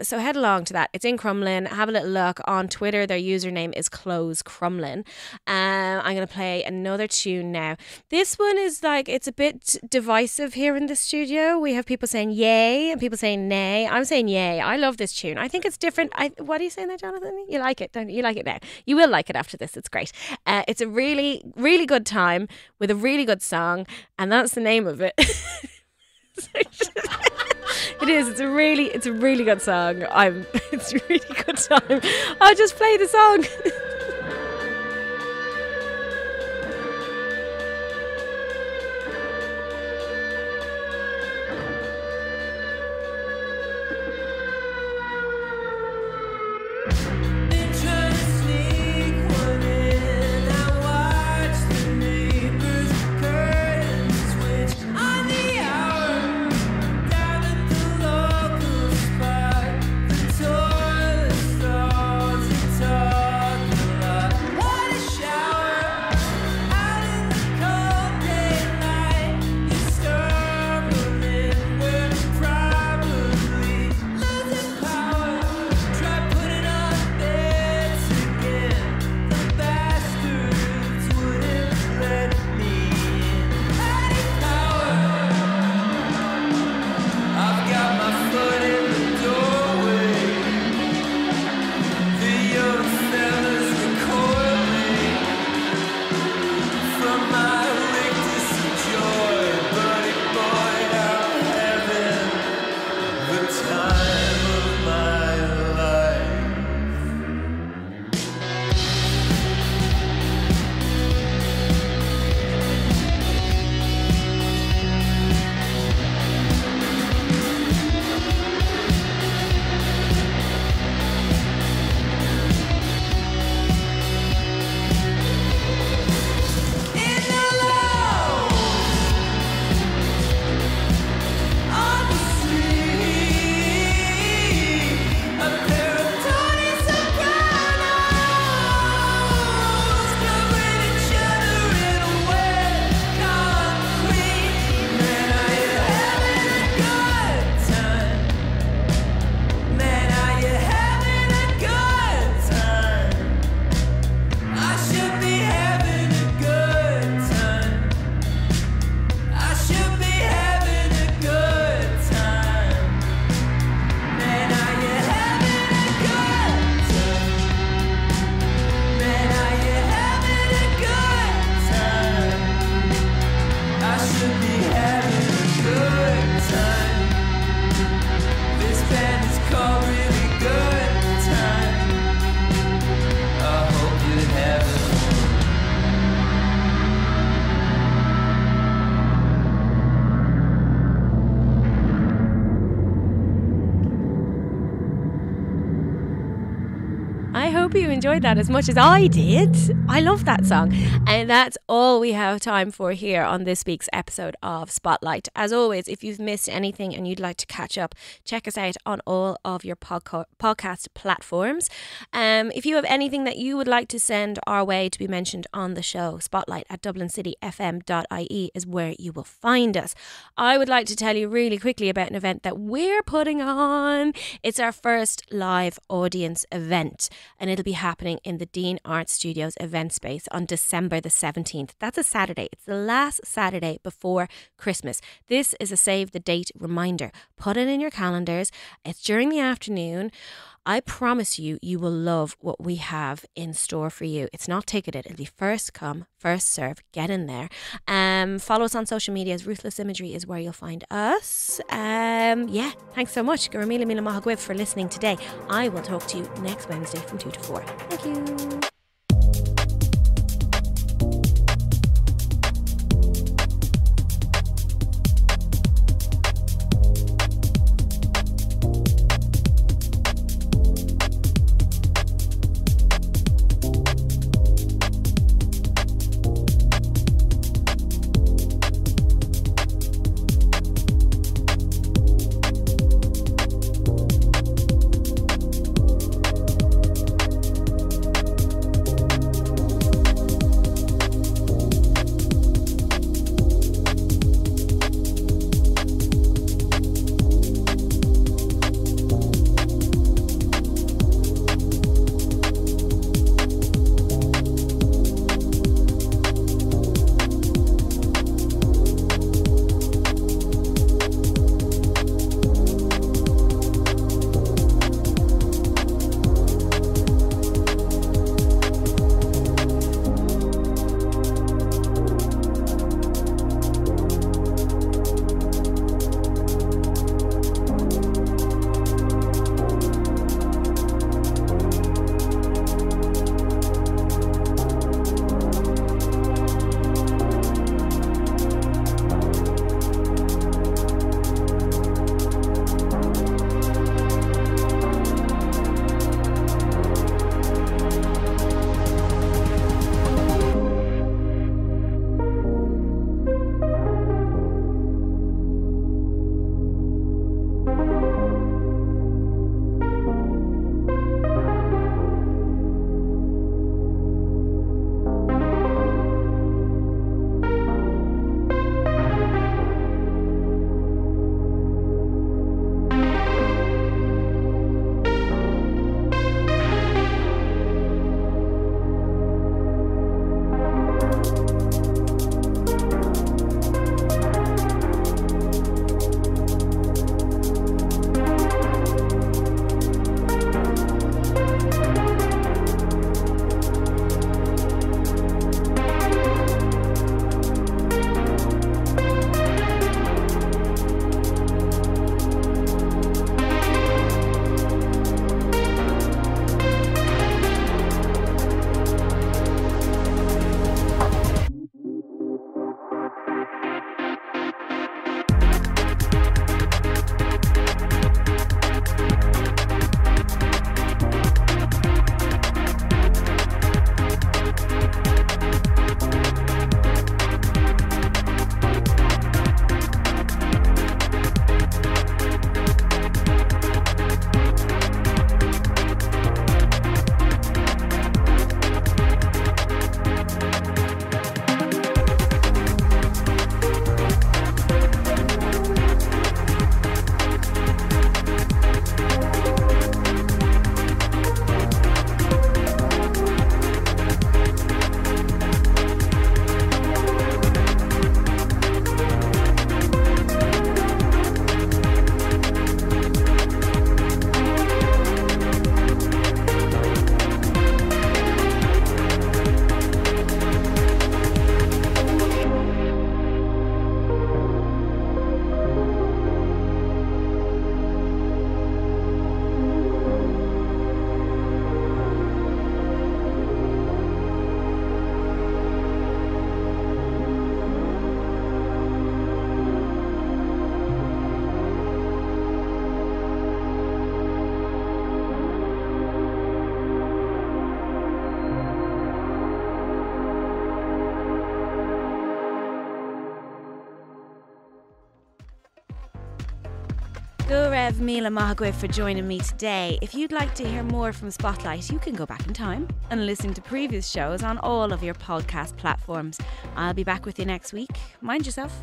So head along to that. It's in Crumlin. Have a little look on Twitter. Their username is Clothes Crumlin. I'm going to play another tune now. This one is like, it's a bit divisive here in the studio. We have people saying yay and people saying nay. I'm saying yay. I love this tune. I think it's different. What are you saying there, Jonathan? You like it, don't you? You like it now. You will like it after this. It's great. It's a really, really good time with a really good song, and that's the name of it. It is. It's a really good song. It's a really good time. I'll just play the song. Toilet stalls and talk enjoyed that as much as I did. I love that song. And that's all we have time for here on this week's episode of Spotlight. As always, if you've missed anything and you'd like to catch up, check us out on all of your podcast platforms. If you have anything that you would like to send our way to be mentioned on the show, spotlight at dublincityfm.ie is where you will find us. I would like to tell you really quickly about an event that we're putting on. It's our first live audience event, and it'll be happening in the Dean Art Studios event space on December the 17th. That's a Saturday. It's the last Saturday before Christmas. This is a save the date reminder. Put it in your calendars. It's during the afternoon. I promise you, you will love what we have in store for you. It's not ticketed. It'll be first come, first serve. Get in there. Follow us on social medias. Ruthless Imagery is where you'll find us. Yeah, thanks so much. Garamila Mila Mahagwiv for listening today. I will talk to you next Wednesday from 2 to 4. Thank you. Gurev Mila Mahagwe for joining me today. If you'd like to hear more from Spotlight, you can go back in time and listen to previous shows on all of your podcast platforms. I'll be back with you next week. Mind yourself.